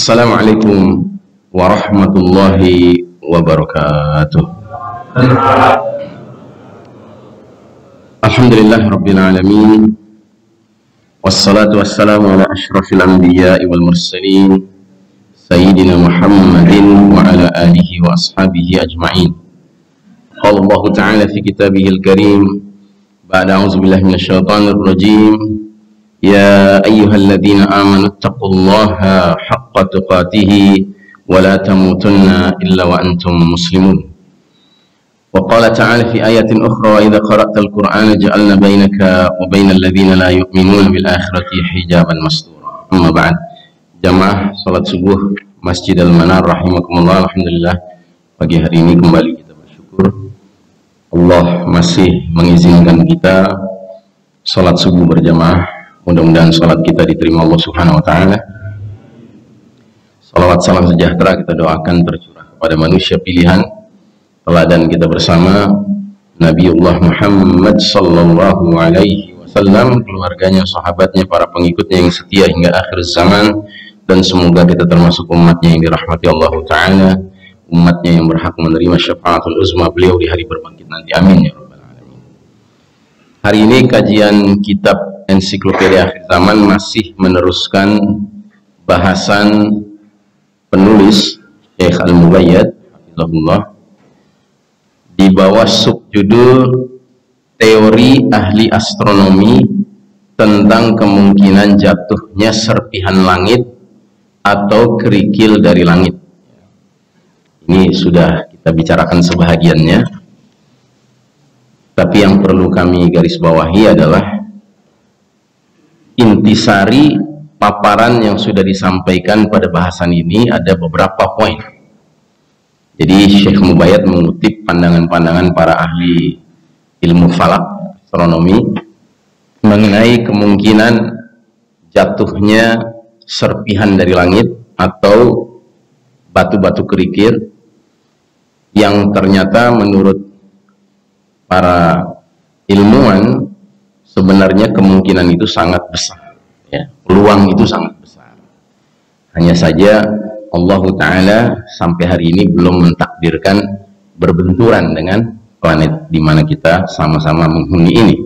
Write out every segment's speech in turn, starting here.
Assalamualaikum warahmatullahi wabarakatuh. Alhamdulillah rabbil alamin. Wassalatu wassalamu ala ashrafil anbiya'i wal mursalin sayyidina Muhammadin wa ala alihi wa ashabihi ajma'in. Qala Allah ta'ala fi kitabihil karim ba'da a'udzu billahi minasyaitonir rajim. Ya ayyuhalladzina amanu taqullaha haqqa tuqatih wa la tamutunna illa wa antum muslimun. Wa qala ta'ala fi ayatin ukhra wa idza qara'tal qur'ana ja'alna bainaka wa bainal ladzina la yu'minuna bil akhirati hijaban mastura. Amma ba'd. Jamaah salat subuh Masjidil Manar rahimakumullah. Alhamdulillah, pagi hari ini kembali kita bersyukur Allah masih mengizinkan kita salat subuh berjamaah. Mudah-mudahan salat kita diterima Allah Subhanahu wa taala. Salawat salam sejahtera kita doakan tercurah kepada manusia pilihan teladan kita bersama Nabiullah Muhammad sallallahu alaihi wasallam, keluarganya, sahabatnya, para pengikutnya yang setia hingga akhir zaman, dan semoga kita termasuk umatnya yang dirahmati Allah taala, umatnya yang berhak menerima syafaatul uzma beliau di hari berbangkit nanti. Amin ya rabbal alamin. Hari ini kajian kitab Ensiklopedia Akhir Zaman masih meneruskan bahasan penulis Syekh Al-Mubayyad hafizahullah di bawah subjudul Teori Ahli Astronomi tentang kemungkinan jatuhnya serpihan langit atau kerikil dari langit. Ini sudah kita bicarakan sebahagiannya, tapi yang perlu kami garis bawahi adalah intisari paparan yang sudah disampaikan pada bahasan ini. Ada beberapa poin. Jadi Syekh Mubayyad mengutip pandangan-pandangan para ahli ilmu falak, astronomi, mengenai kemungkinan jatuhnya serpihan dari langit atau batu-batu kerikil yang ternyata menurut para ilmuwan sebenarnya kemungkinan itu sangat besar, ya. Peluang itu sangat besar. Hanya saja Allah Ta'ala sampai hari ini belum mentakdirkan berbenturan dengan planet di mana kita sama-sama menghuni ini.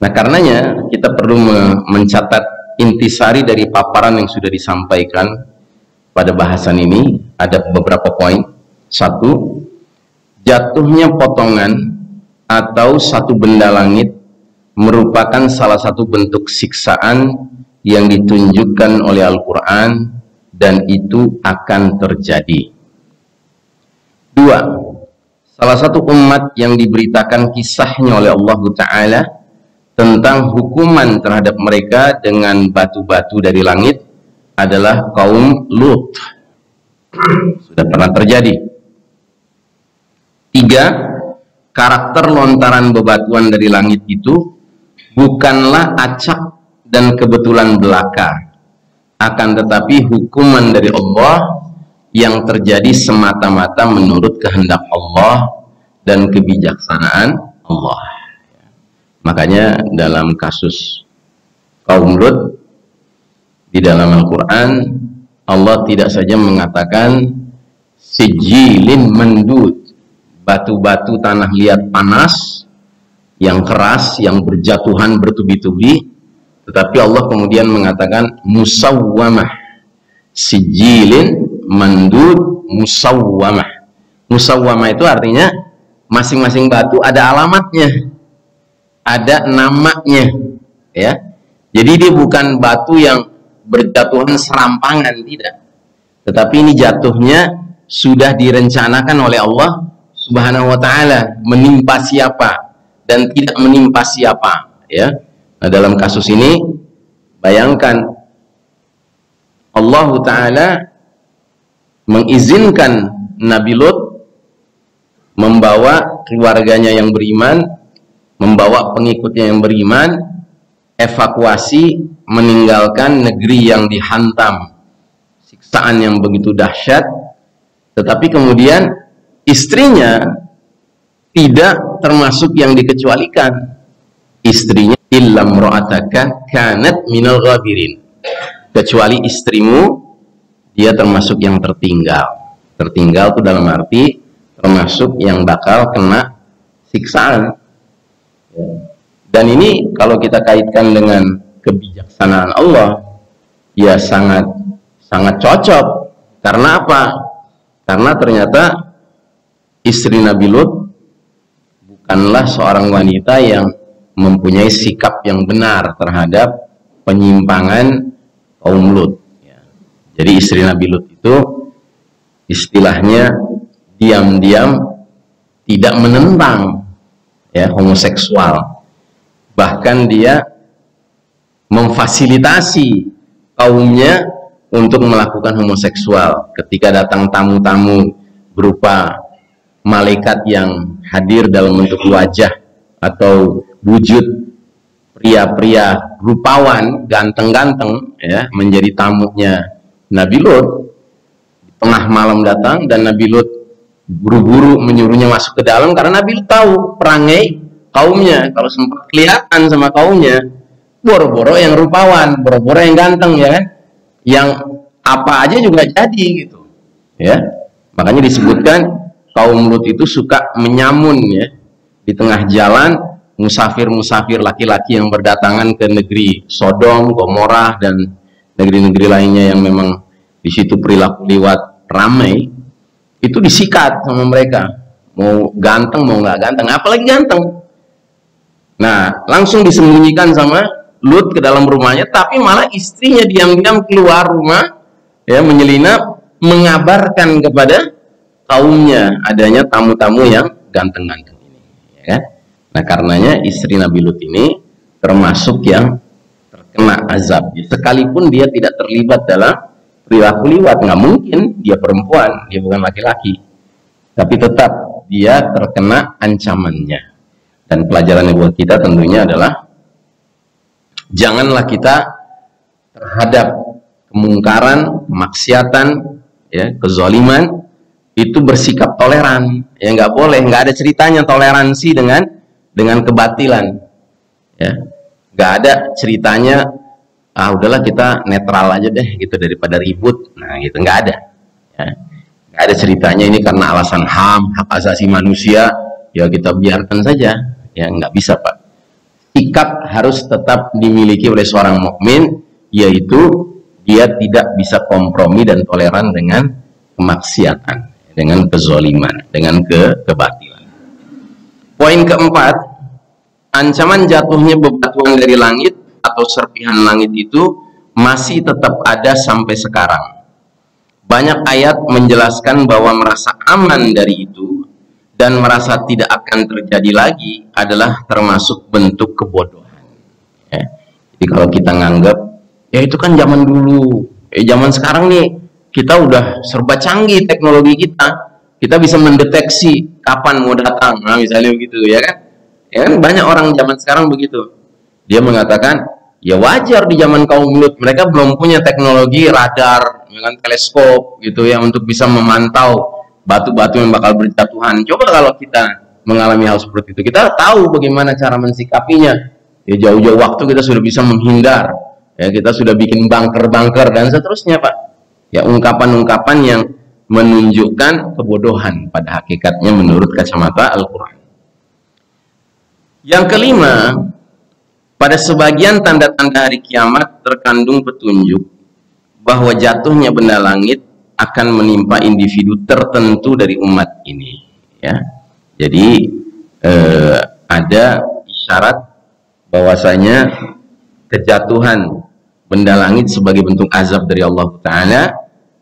Nah, karenanya kita perlu mencatat intisari dari paparan yang sudah disampaikan pada bahasan ini. Ada beberapa poin. Satu, jatuhnya potongan atau satu benda langit merupakan salah satu bentuk siksaan yang ditunjukkan oleh Al-Quran, dan itu akan terjadi. Dua, salah satu umat yang diberitakan kisahnya oleh Allah Ta'ala tentang hukuman terhadap mereka dengan batu-batu dari langit adalah kaum Lut. Sudah pernah terjadi. Tiga, karakter lontaran bebatuan dari langit itu bukanlah acak dan kebetulan belaka, akan tetapi hukuman dari Allah yang terjadi semata-mata menurut kehendak Allah dan kebijaksanaan Allah. Makanya dalam kasus kaum Lut di dalam Al-Quran, Allah tidak saja mengatakan sijilin mandud, batu-batu tanah liat panas yang keras, yang berjatuhan bertubi-tubi, tetapi Allah kemudian mengatakan musawwamah, sijilin mandud musawwamah. Musawwamah itu artinya masing-masing batu ada alamatnya, ada namanya, ya. Jadi dia bukan batu yang berjatuhan serampangan, tidak, tetapi ini jatuhnya sudah direncanakan oleh Allah Subhanahu wa ta'ala, menimpa siapa dan tidak menimpa siapa, ya. Nah, dalam kasus ini bayangkan Allah Ta'ala mengizinkan Nabi Lut membawa keluarganya yang beriman, membawa pengikutnya yang beriman, evakuasi, meninggalkan negeri yang dihantam siksaan yang begitu dahsyat, tetapi kemudian istrinya tidak termasuk yang dikecualikan. Istrinya illam ra'ataka kanat minal ghabirin, kecuali istrimu dia termasuk yang tertinggal. Tertinggal itu dalam arti termasuk yang bakal kena siksaan. Dan ini kalau kita kaitkan dengan kebijaksanaan Allah, ya sangat cocok. Karena apa? Karena ternyata istri Nabi Lut bukanlah seorang wanita yang mempunyai sikap yang benar terhadap penyimpangan kaum Lut. Jadi istri Nabi Lut itu istilahnya diam-diam tidak menentang homoseksual, bahkan dia memfasilitasi kaumnya untuk melakukan homoseksual. Ketika datang tamu-tamu berupa malaikat yang hadir dalam bentuk wajah atau wujud pria-pria rupawan, ganteng-ganteng, menjadi tamunya Nabi Lut, tengah malam datang, dan Nabi Lut buru-buru menyuruhnya masuk ke dalam karena Nabi Lut tahu perangai kaumnya. Kalau sempat kelihatan sama kaumnya, boro-boro yang rupawan, boro-boro yang ganteng, ya kan, yang apa aja juga jadi gitu, ya. Makanya disebutkan kaum Lut itu suka menyamun, ya, di tengah jalan musafir-musafir laki-laki yang berdatangan ke negeri Sodom, Gomorrah, dan negeri-negeri lainnya yang memang di situ perilaku liwat ramai, itu disikat sama mereka, mau ganteng mau nggak ganteng, apalagi ganteng. Nah, langsung disembunyikan sama Lut ke dalam rumahnya, tapi malah istrinya diam-diam keluar rumah, ya, menyelinap mengabarkan kepada kaumnya adanya tamu-tamu yang ganteng-ganteng ini, ya. Nah, karenanya istri Nabi Lut ini termasuk yang terkena azab, sekalipun dia tidak terlibat dalam perilaku liwat. Nggak mungkin, dia perempuan, dia bukan laki-laki, tapi tetap dia terkena ancamannya. Dan pelajaran buat kita tentunya adalah janganlah kita terhadap kemungkaran, kemaksiatan, ya, kezaliman itu bersikap toleran. Ya, nggak boleh, nggak ada ceritanya toleransi dengan kebatilan, ya. Nggak ada ceritanya udahlah kita netral aja deh gitu daripada ribut. Nah, gitu, nggak ada, ya. Nggak ada ceritanya ini karena alasan HAM, hak asasi manusia, ya kita biarkan saja, ya. Nggak bisa, Pak. Sikap harus tetap dimiliki oleh seorang mukmin, yaitu dia tidak bisa kompromi dan toleran dengan kemaksiatan, dengan kezaliman, dengan kebatilan. Poin keempat, ancaman jatuhnya bebatuan dari langit atau serpihan langit itu masih tetap ada sampai sekarang. Banyak ayat menjelaskan bahwa merasa aman dari itu dan merasa tidak akan terjadi lagi adalah termasuk bentuk kebodohan, ya. Jadi kalau kita nganggap, ya itu kan zaman dulu, zaman sekarang nih kita udah serba canggih teknologi kita bisa mendeteksi kapan mau datang, nah misalnya begitu, ya kan? Ya kan, banyak orang zaman sekarang begitu. Dia mengatakan, ya wajar di zaman kaum Lut mereka belum punya teknologi radar, dengan teleskop gitu ya, untuk bisa memantau batu-batu yang bakal berjatuhan. Coba kalau kita mengalami hal seperti itu, kita tahu bagaimana cara mensikapinya. Ya, jauh-jauh waktu kita sudah bisa menghindar, ya, kita sudah bikin bunker-bunker dan seterusnya, Pak. Ya, ungkapan-ungkapan yang menunjukkan kebodohan pada hakikatnya menurut kacamata Al-Quran. Yang kelima, pada sebagian tanda-tanda hari kiamat terkandung petunjuk bahwa jatuhnya benda langit akan menimpa individu tertentu dari umat ini, ya. Jadi ada isyarat bahwasanya kejatuhan benda langit sebagai bentuk azab dari Allah Ta'ala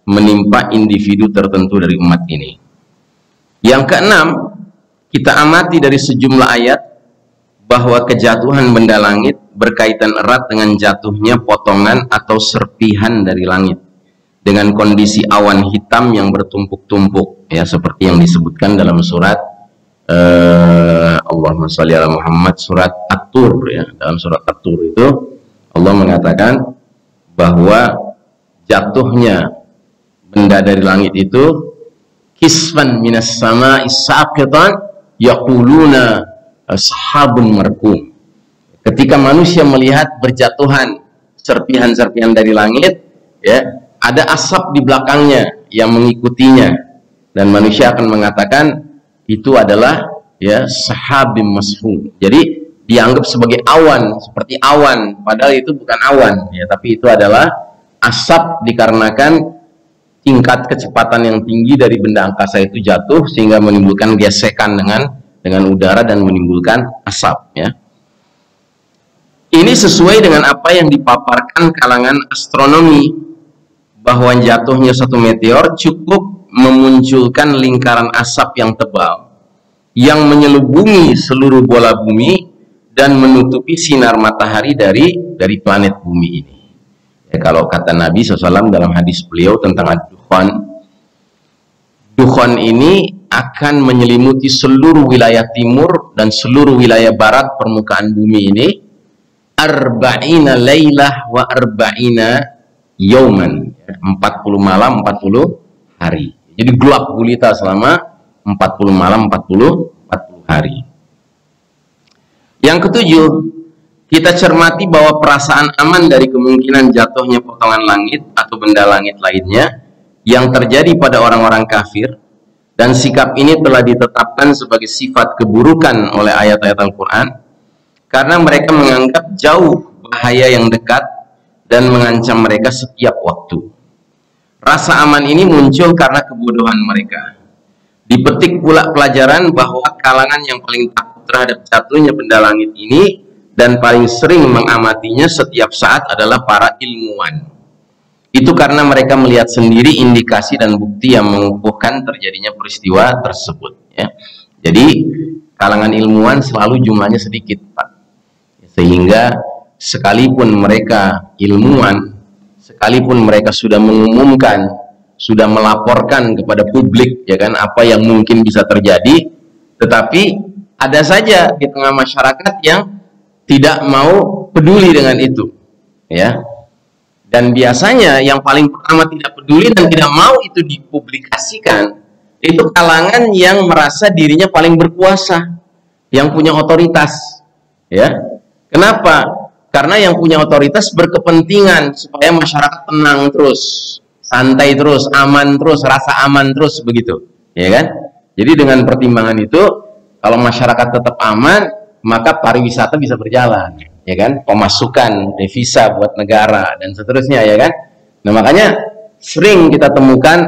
menimpa individu tertentu dari umat ini. Yang keenam, kita amati dari sejumlah ayat bahwa kejatuhan benda langit berkaitan erat dengan jatuhnya potongan atau serpihan dari langit dengan kondisi awan hitam yang bertumpuk-tumpuk, ya, seperti yang disebutkan dalam surat Allahumma sholli ala Muhammad, surat At-Tur, ya. Dalam surat At-Tur itu Allah mengatakan bahwa jatuhnya benda dari langit itu kisfan minas sama'i saqitan yaquluna sahabun markum. Ketika manusia melihat berjatuhan serpihan-serpihan dari langit, ya, ada asap di belakangnya yang mengikutinya, dan manusia akan mengatakan itu adalah ya sahabim mashum. Jadi dianggap sebagai awan, seperti awan, padahal itu bukan awan ya, tapi itu adalah asap dikarenakan tingkat kecepatan yang tinggi dari benda angkasa itu jatuh sehingga menimbulkan gesekan dengan udara dan menimbulkan asap ya. Ini sesuai dengan apa yang dipaparkan kalangan astronomi, bahwa jatuhnya satu meteor cukup memunculkan lingkaran asap yang tebal yang menyelubungi seluruh bola bumi dan menutupi sinar matahari dari planet bumi ini. Ya, kalau kata Nabi SAW dalam hadis beliau tentang ad-dukhan, dukhan ini akan menyelimuti seluruh wilayah timur dan seluruh wilayah barat permukaan bumi ini, arba'ina laylah wa arba'ina yauman, 40 malam 40 hari. Jadi gelap gulita selama 40 malam 40 hari. Yang ketujuh, kita cermati bahwa perasaan aman dari kemungkinan jatuhnya potongan langit atau benda langit lainnya yang terjadi pada orang-orang kafir, dan sikap ini telah ditetapkan sebagai sifat keburukan oleh ayat-ayat Al-Quran karena mereka menganggap jauh bahaya yang dekat dan mengancam mereka setiap waktu. Rasa aman ini muncul karena kebodohan mereka. Dipetik pula pelajaran bahwa kalangan yang paling takut terhadap jatuhnya benda langit ini dan paling sering mengamatinya setiap saat adalah para ilmuwan. Itu karena mereka melihat sendiri indikasi dan bukti yang mengukuhkan terjadinya peristiwa tersebut ya. Jadi kalangan ilmuwan selalu jumlahnya sedikit, Pak. Sehingga sekalipun mereka ilmuwan, sekalipun mereka sudah mengumumkan, sudah melaporkan kepada publik ya kan apa yang mungkin bisa terjadi, tetapi ada saja di tengah masyarakat yang tidak mau peduli dengan itu ya. Dan biasanya yang paling pertama tidak peduli dan tidak mau itu dipublikasikan itu kalangan yang merasa dirinya paling berkuasa, yang punya otoritas ya. Kenapa? Karena yang punya otoritas berkepentingan supaya masyarakat tenang terus, santai terus, aman terus, rasa aman terus begitu ya kan. Jadi dengan pertimbangan itu, kalau masyarakat tetap aman, maka pariwisata bisa berjalan ya kan, pemasukan devisa buat negara dan seterusnya ya kan. Nah makanya sering kita temukan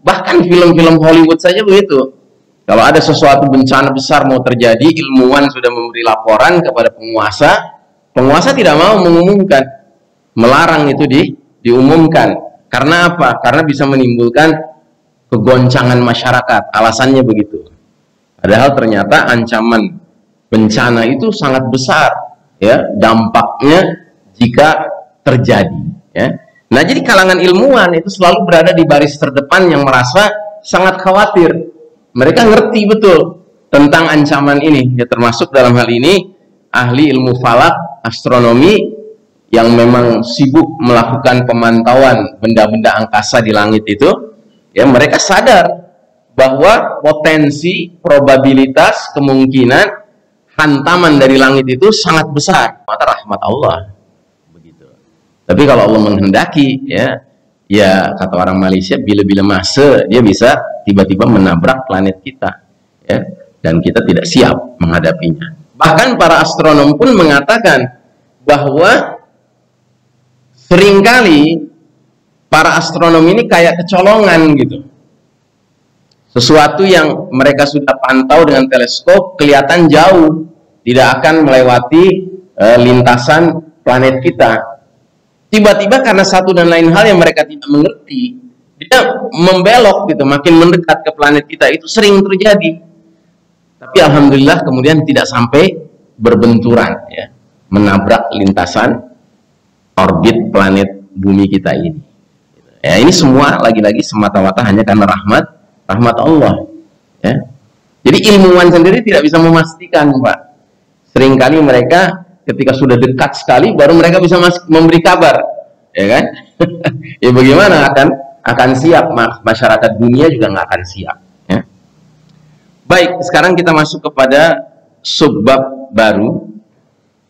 bahkan film-film Hollywood saja begitu. Kalau ada sesuatu bencana besar mau terjadi, ilmuwan sudah memberi laporan kepada penguasa, penguasa tidak mau mengumumkan, melarang itu diumumkan. Karena apa? Karena bisa menimbulkan kegoncangan masyarakat. Alasannya begitu. Padahal ternyata ancaman bencana itu sangat besar ya dampaknya jika terjadi ya. Nah jadi kalangan ilmuwan itu selalu berada di baris terdepan yang merasa sangat khawatir. Mereka ngerti betul tentang ancaman ini ya, termasuk dalam hal ini ahli ilmu falak, astronomi yang memang sibuk melakukan pemantauan benda-benda angkasa di langit itu ya. Mereka sadar bahwa potensi, probabilitas, kemungkinan hantaman dari langit itu sangat besar, mata rahmat Allah begitu. Tapi kalau Allah menghendaki ya kata orang Malaysia, bila-bila masa dia bisa tiba-tiba menabrak planet kita ya, dan kita tidak siap menghadapinya. Bahkan para astronom pun mengatakan bahwa seringkali para astronom ini kayak kecolongan gitu. Sesuatu yang mereka sudah pantau dengan teleskop kelihatan jauh, tidak akan melewati lintasan planet kita. Tiba-tiba karena satu dan lain hal yang mereka tidak mengerti, dia membelok gitu, makin mendekat ke planet kita. Itu sering terjadi. Tapi alhamdulillah kemudian tidak sampai berbenturan ya, menabrak lintasan orbit planet bumi kita ini. Ya, ini semua lagi-lagi semata-mata hanya karena rahmat Allah ya. Jadi ilmuwan sendiri tidak bisa memastikan, Pak. Seringkali mereka ketika sudah dekat sekali baru mereka bisa memberi kabar ya kan. Ya bagaimana akan siap, masyarakat dunia juga nggak akan siap ya. Baik, sekarang kita masuk kepada subbab baru,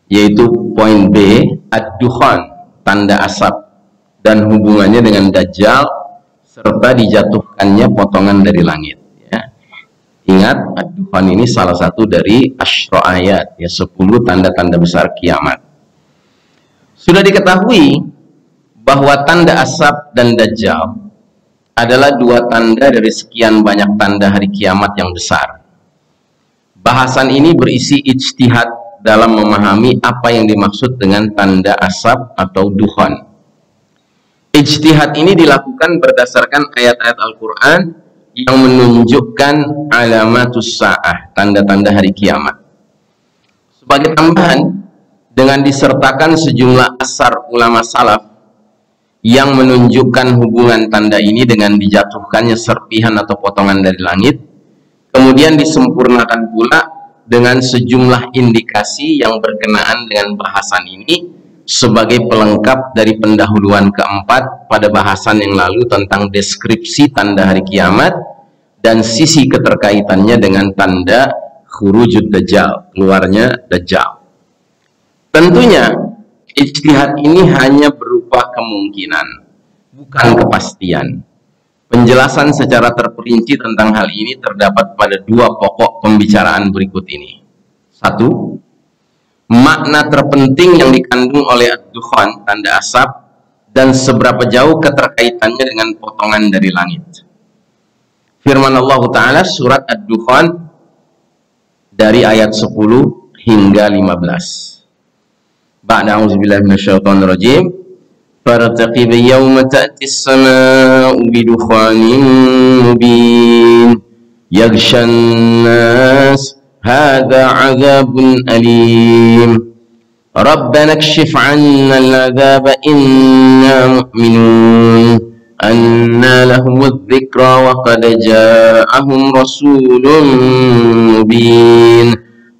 yaitu poin B, ad-dukhan, tanda asap. dan hubungannya dengan Dajjal serta dijatuhkannya potongan dari langit. Ya. Ingat, Ad-Dukhan ini salah satu dari asyra ayat, ya, 10 tanda-tanda besar kiamat. Sudah diketahui bahwa tanda asap dan Dajjal adalah 2 tanda dari sekian banyak tanda hari kiamat yang besar. Bahasan ini berisi ijtihad dalam memahami apa yang dimaksud dengan tanda asap atau dukhan. Ijtihad ini dilakukan berdasarkan ayat-ayat Al-Quran yang menunjukkan alamatus sa'ah, tanda-tanda hari kiamat. Sebagai tambahan, dengan disertakan sejumlah asar ulama salaf yang menunjukkan hubungan tanda ini dengan dijatuhkannya serpihan atau potongan dari langit, kemudian disempurnakan pula dengan sejumlah indikasi yang berkenaan dengan bahasan ini sebagai pelengkap dari pendahuluan keempat pada bahasan yang lalu tentang deskripsi tanda hari kiamat dan sisi keterkaitannya dengan tanda khurujud Dajjal, keluarnya Dajjal. Tentunya ijtihad ini hanya berupa kemungkinan, bukan kepastian. Penjelasan secara terperinci tentang hal ini terdapat pada 2 pokok pembicaraan berikut ini. 1. Makna terpenting yang dikandung oleh Ad-Dukhan, tanda asap, dan seberapa jauh keterkaitannya dengan potongan dari langit. Firman Allah Ta'ala surat Ad-Dukhan dari ayat 10 hingga 15. Ba'da a'udzubillahi minasyaitonir rajim. فارتقب يوم تأتي السماء بدخان مبين يغشى الناس هذا عذاب أليم ربنا اكشف عنا العذاب إنا مؤمنون أنى لهم الذكرى وقد جاءهم رسول مبين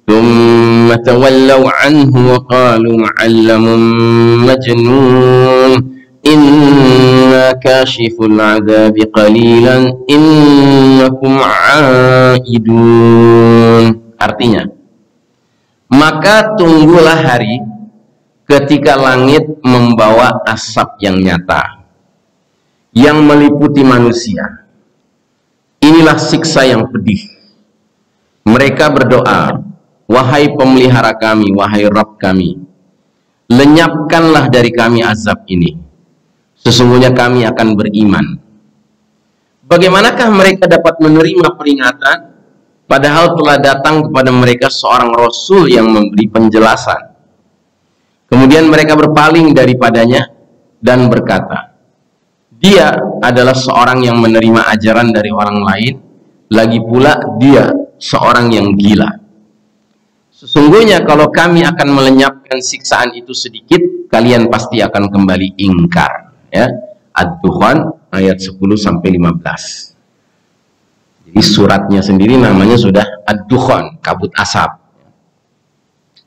ثم تولوا عنه وقالوا معلم مجنون إنا كاشف العذاب قليلا إنكم عائدون. Artinya, maka tunggulah hari ketika langit membawa asap yang nyata yang meliputi manusia. Inilah siksa yang pedih. Mereka berdoa, wahai pemelihara kami, wahai Rabb kami, lenyapkanlah dari kami azab ini. Sesungguhnya kami akan beriman. Bagaimanakah mereka dapat menerima peringatan, padahal telah datang kepada mereka seorang Rasul yang memberi penjelasan? Kemudian mereka berpaling daripadanya dan berkata, dia adalah seorang yang menerima ajaran dari orang lain, lagi pula dia seorang yang gila. Sesungguhnya kalau kami akan melenyapkan siksaan itu sedikit, kalian pasti akan kembali ingkar. Ya, Ad-Dukhan ayat 10-15. Jadi suratnya sendiri namanya sudah Ad-Dukhan, kabut asap.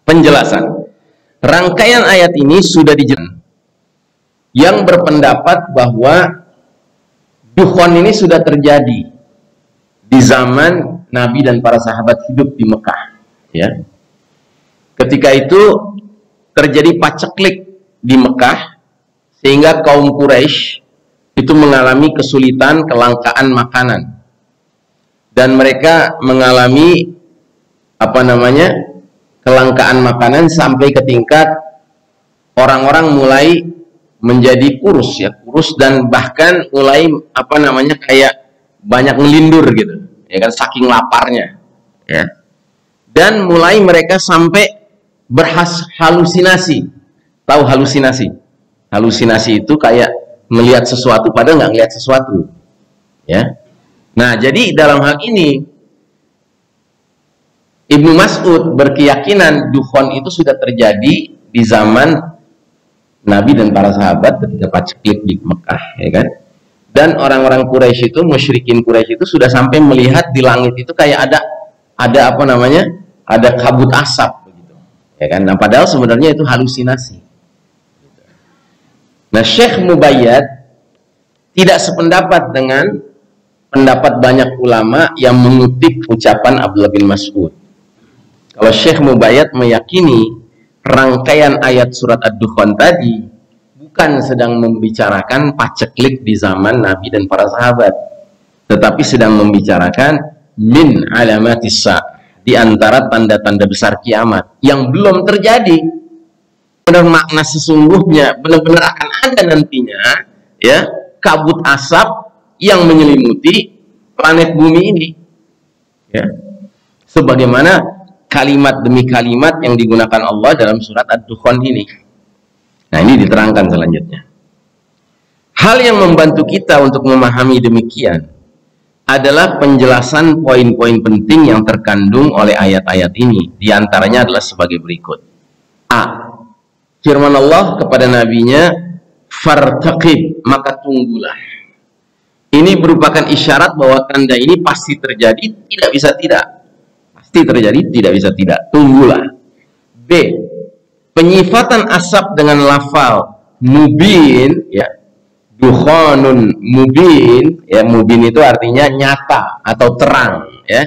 Penjelasan. Rangkaian ayat ini sudah dijelaskan. Yang berpendapat bahwa Dukhan ini sudah terjadi di zaman Nabi dan para sahabat hidup di Mekah. Ya. Ketika itu terjadi paceklik di Mekah, sehingga kaum Quraisy itu mengalami kesulitan, kelangkaan makanan, dan mereka mengalami kelangkaan makanan sampai ke tingkat orang-orang mulai menjadi kurus, dan bahkan mulai kayak banyak ngelindur gitu, ya kan, saking laparnya, ya. Dan mulai mereka sampai berhalusinasi. Tahu halusinasi? Halusinasi itu kayak melihat sesuatu padahal nggak ngelihat sesuatu, ya. Nah, jadi dalam hal ini Ibnu Mas'ud berkeyakinan Dukhan itu sudah terjadi di zaman Nabi dan para sahabat ketika paceklik di Mekah, ya kan. Dan orang-orang Quraisy itu, musyrikin Quraisy itu sudah sampai melihat di langit itu kayak ada kabut asap begitu, ya kan. Nah, padahal sebenarnya itu halusinasi. Nah, Syekh Mubayyad tidak sependapat dengan pendapat banyak ulama yang mengutip ucapan Abdullah bin Mas'ud. Kalau Syekh Mubayyad meyakini rangkaian ayat surat Ad-Dukhan tadi bukan sedang membicarakan paceklik di zaman Nabi dan para sahabat, tetapi sedang membicarakan min alamatis sa'ah, di antara tanda-tanda besar kiamat yang belum terjadi. Benar makna sesungguhnya, benar-benar akan ada nantinya, ya, kabut asap yang menyelimuti planet bumi ini, ya, sebagaimana kalimat demi kalimat yang digunakan Allah dalam surat Ad-Dukhan ini. Nah, ini diterangkan selanjutnya. Hal yang membantu kita untuk memahami demikian adalah penjelasan poin-poin penting yang terkandung oleh ayat-ayat ini. Di antaranya adalah sebagai berikut. A. Firman Allah kepada nabinya, fartaqib, maka tunggulah. Ini merupakan isyarat bahwa tanda ini pasti terjadi, tidak bisa tidak. Pasti terjadi, tidak bisa tidak. Tunggulah. B. Penyifatan asap dengan lafal mubin, ya, dukhanun mubin, ya, mubin itu artinya nyata atau terang, ya.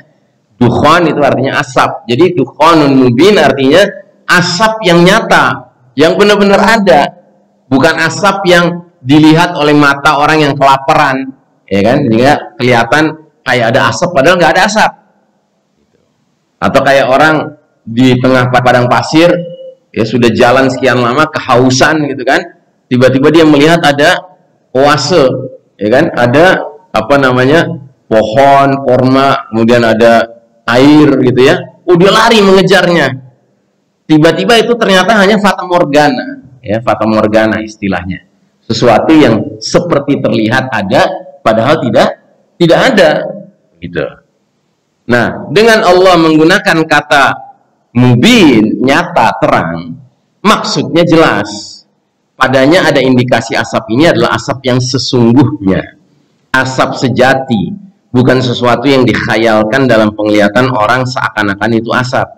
Dukhan itu artinya asap. Jadi dukhanun mubin artinya asap yang nyata, yang benar-benar ada, bukan asap yang dilihat oleh mata orang yang kelaparan, ya kan, sehingga kelihatan kayak ada asap padahal nggak ada asap. Atau kayak orang di tengah padang pasir, ya, sudah jalan sekian lama kehausan gitu kan, tiba-tiba dia melihat ada oase, ya kan, ada apa namanya, pohon korma, kemudian ada air gitu ya, dia lari mengejarnya. Tiba-tiba itu ternyata hanya fata morgana, ya, fata morgana istilahnya, sesuatu yang seperti terlihat ada padahal tidak ada, gitu. Nah, dengan Allah menggunakan kata mubin, nyata, terang, maksudnya jelas. Padanya ada indikasi asap ini adalah asap yang sesungguhnya, asap sejati, bukan sesuatu yang dikhayalkan dalam penglihatan orang seakan-akan itu asap.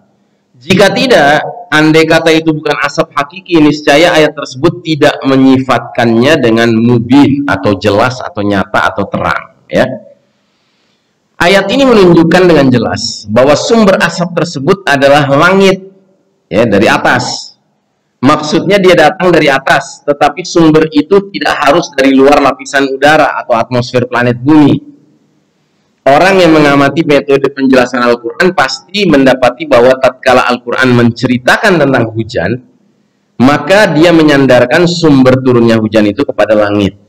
Jika tidak, andai kata itu bukan asap hakiki, niscaya ayat tersebut tidak menyifatkannya dengan mubin atau jelas atau nyata atau terang, ya. Ayat ini menunjukkan dengan jelas bahwa sumber asap tersebut adalah langit, ya, dari atas. Maksudnya dia datang dari atas, tetapi sumber itu tidak harus dari luar lapisan udara atau atmosfer planet bumi. Orang yang mengamati metode penjelasan Al-Quran pasti mendapati bahwa tatkala Al-Quran menceritakan tentang hujan, maka dia menyandarkan sumber turunnya hujan itu kepada langit.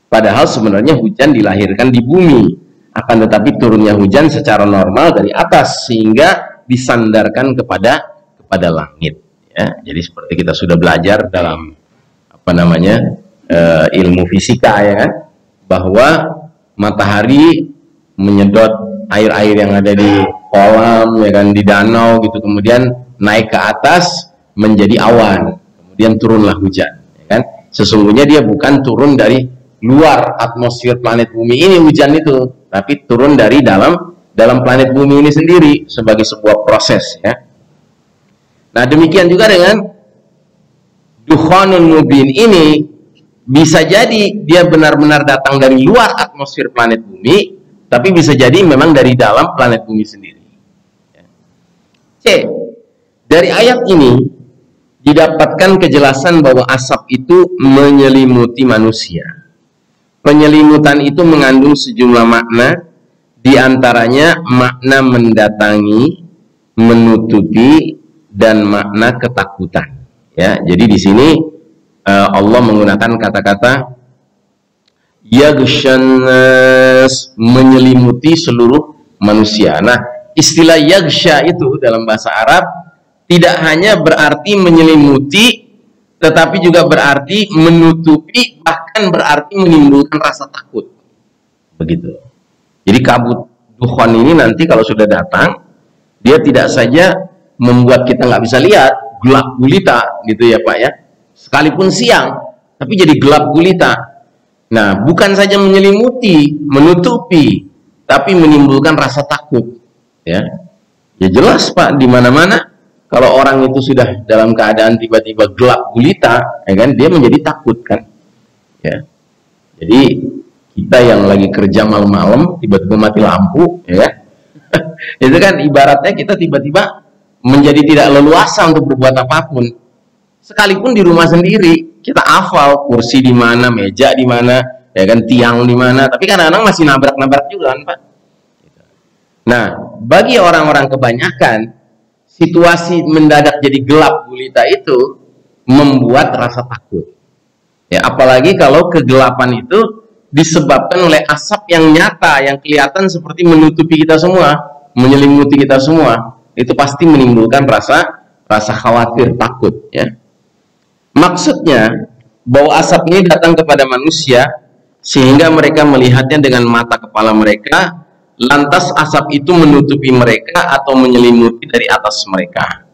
Padahal sebenarnya hujan dilahirkan di bumi, akan tetapi turunnya hujan secara normal dari atas sehingga disandarkan kepada langit. Ya, jadi seperti kita sudah belajar dalam apa namanya, ilmu fisika, ya kan, bahwa matahari menyedot air-air yang ada di kolam, ya kan, di danau gitu, kemudian naik ke atas menjadi awan, kemudian turunlah hujan, ya kan. Sesungguhnya dia bukan turun dari luar atmosfer planet bumi ini hujan itu, tapi turun dari dalam planet bumi ini sendiri sebagai sebuah proses, ya. Nah, demikian juga dengan dukhanun mubin ini, bisa jadi dia benar-benar datang dari luar atmosfer planet bumi, tapi bisa jadi memang dari dalam planet bumi sendiri. C. Dari ayat ini didapatkan kejelasan bahwa asap itu menyelimuti manusia. Penyelimutan itu mengandung sejumlah makna, diantaranya makna mendatangi, menutupi, dan makna ketakutan. Ya, jadi di sini Allah menggunakan kata-kata yaghshannas, menyelimuti seluruh manusia. Nah, istilah yaghsha itu dalam bahasa Arab tidak hanya berarti menyelimuti, tetapi juga berarti menutupi, bahkan berarti menimbulkan rasa takut. Begitu. Jadi kabut dukhan ini nanti kalau sudah datang, dia tidak saja membuat kita nggak bisa lihat, gelap gulita gitu ya Pak ya. Sekalipun siang, tapi jadi gelap gulita. Nah, bukan saja menyelimuti, menutupi, tapi menimbulkan rasa takut. Ya, ya jelas Pak, di mana-mana kalau orang itu sudah dalam keadaan tiba-tiba gelap gulita, ya kan, dia menjadi takut kan. Ya, jadi kita yang lagi kerja malam-malam tiba-tiba mati lampu, ya kan? Itu kan ibaratnya kita tiba-tiba menjadi tidak leluasa untuk berbuat apapun, sekalipun di rumah sendiri. kita hafal kursi di mana, meja di mana, ya kan, tiang di mana, tapi kadang-kadang masih nabrak-nabrak juga kan, Pak. Nah, bagi orang-orang kebanyakan, situasi mendadak jadi gelap gulita itu membuat rasa takut. Ya, apalagi kalau kegelapan itu disebabkan oleh asap yang nyata, yang kelihatan seperti menutupi kita semua, menyelimuti kita semua, itu pasti menimbulkan rasa khawatir, takut, ya. Maksudnya bahwa asap ini datang kepada manusia sehingga mereka melihatnya dengan mata kepala mereka, lantas asap itu menutupi mereka atau menyelimuti dari atas mereka.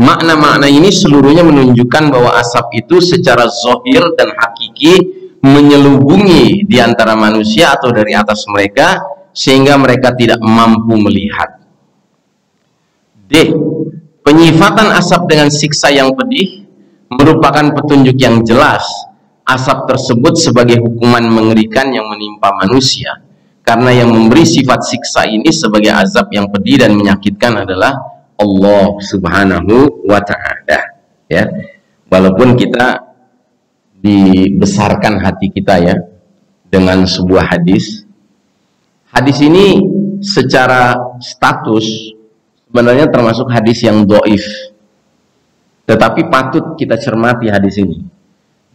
Makna-makna ini seluruhnya menunjukkan bahwa asap itu secara zahir dan hakiki menyelubungi di antara manusia atau dari atas mereka sehingga mereka tidak mampu melihat. D. Penyifatan asap dengan siksa yang pedih merupakan petunjuk yang jelas asap tersebut sebagai hukuman mengerikan yang menimpa manusia, karena yang memberi sifat siksa ini sebagai azab yang pedih dan menyakitkan adalah Allah Subhanahu wa Ta'ala, ya. Walaupun kita dibesarkan hati kita, ya, dengan sebuah hadis. Hadis ini secara status sebenarnya termasuk hadis yang dhaif. Tetapi patut kita cermati hadis ini,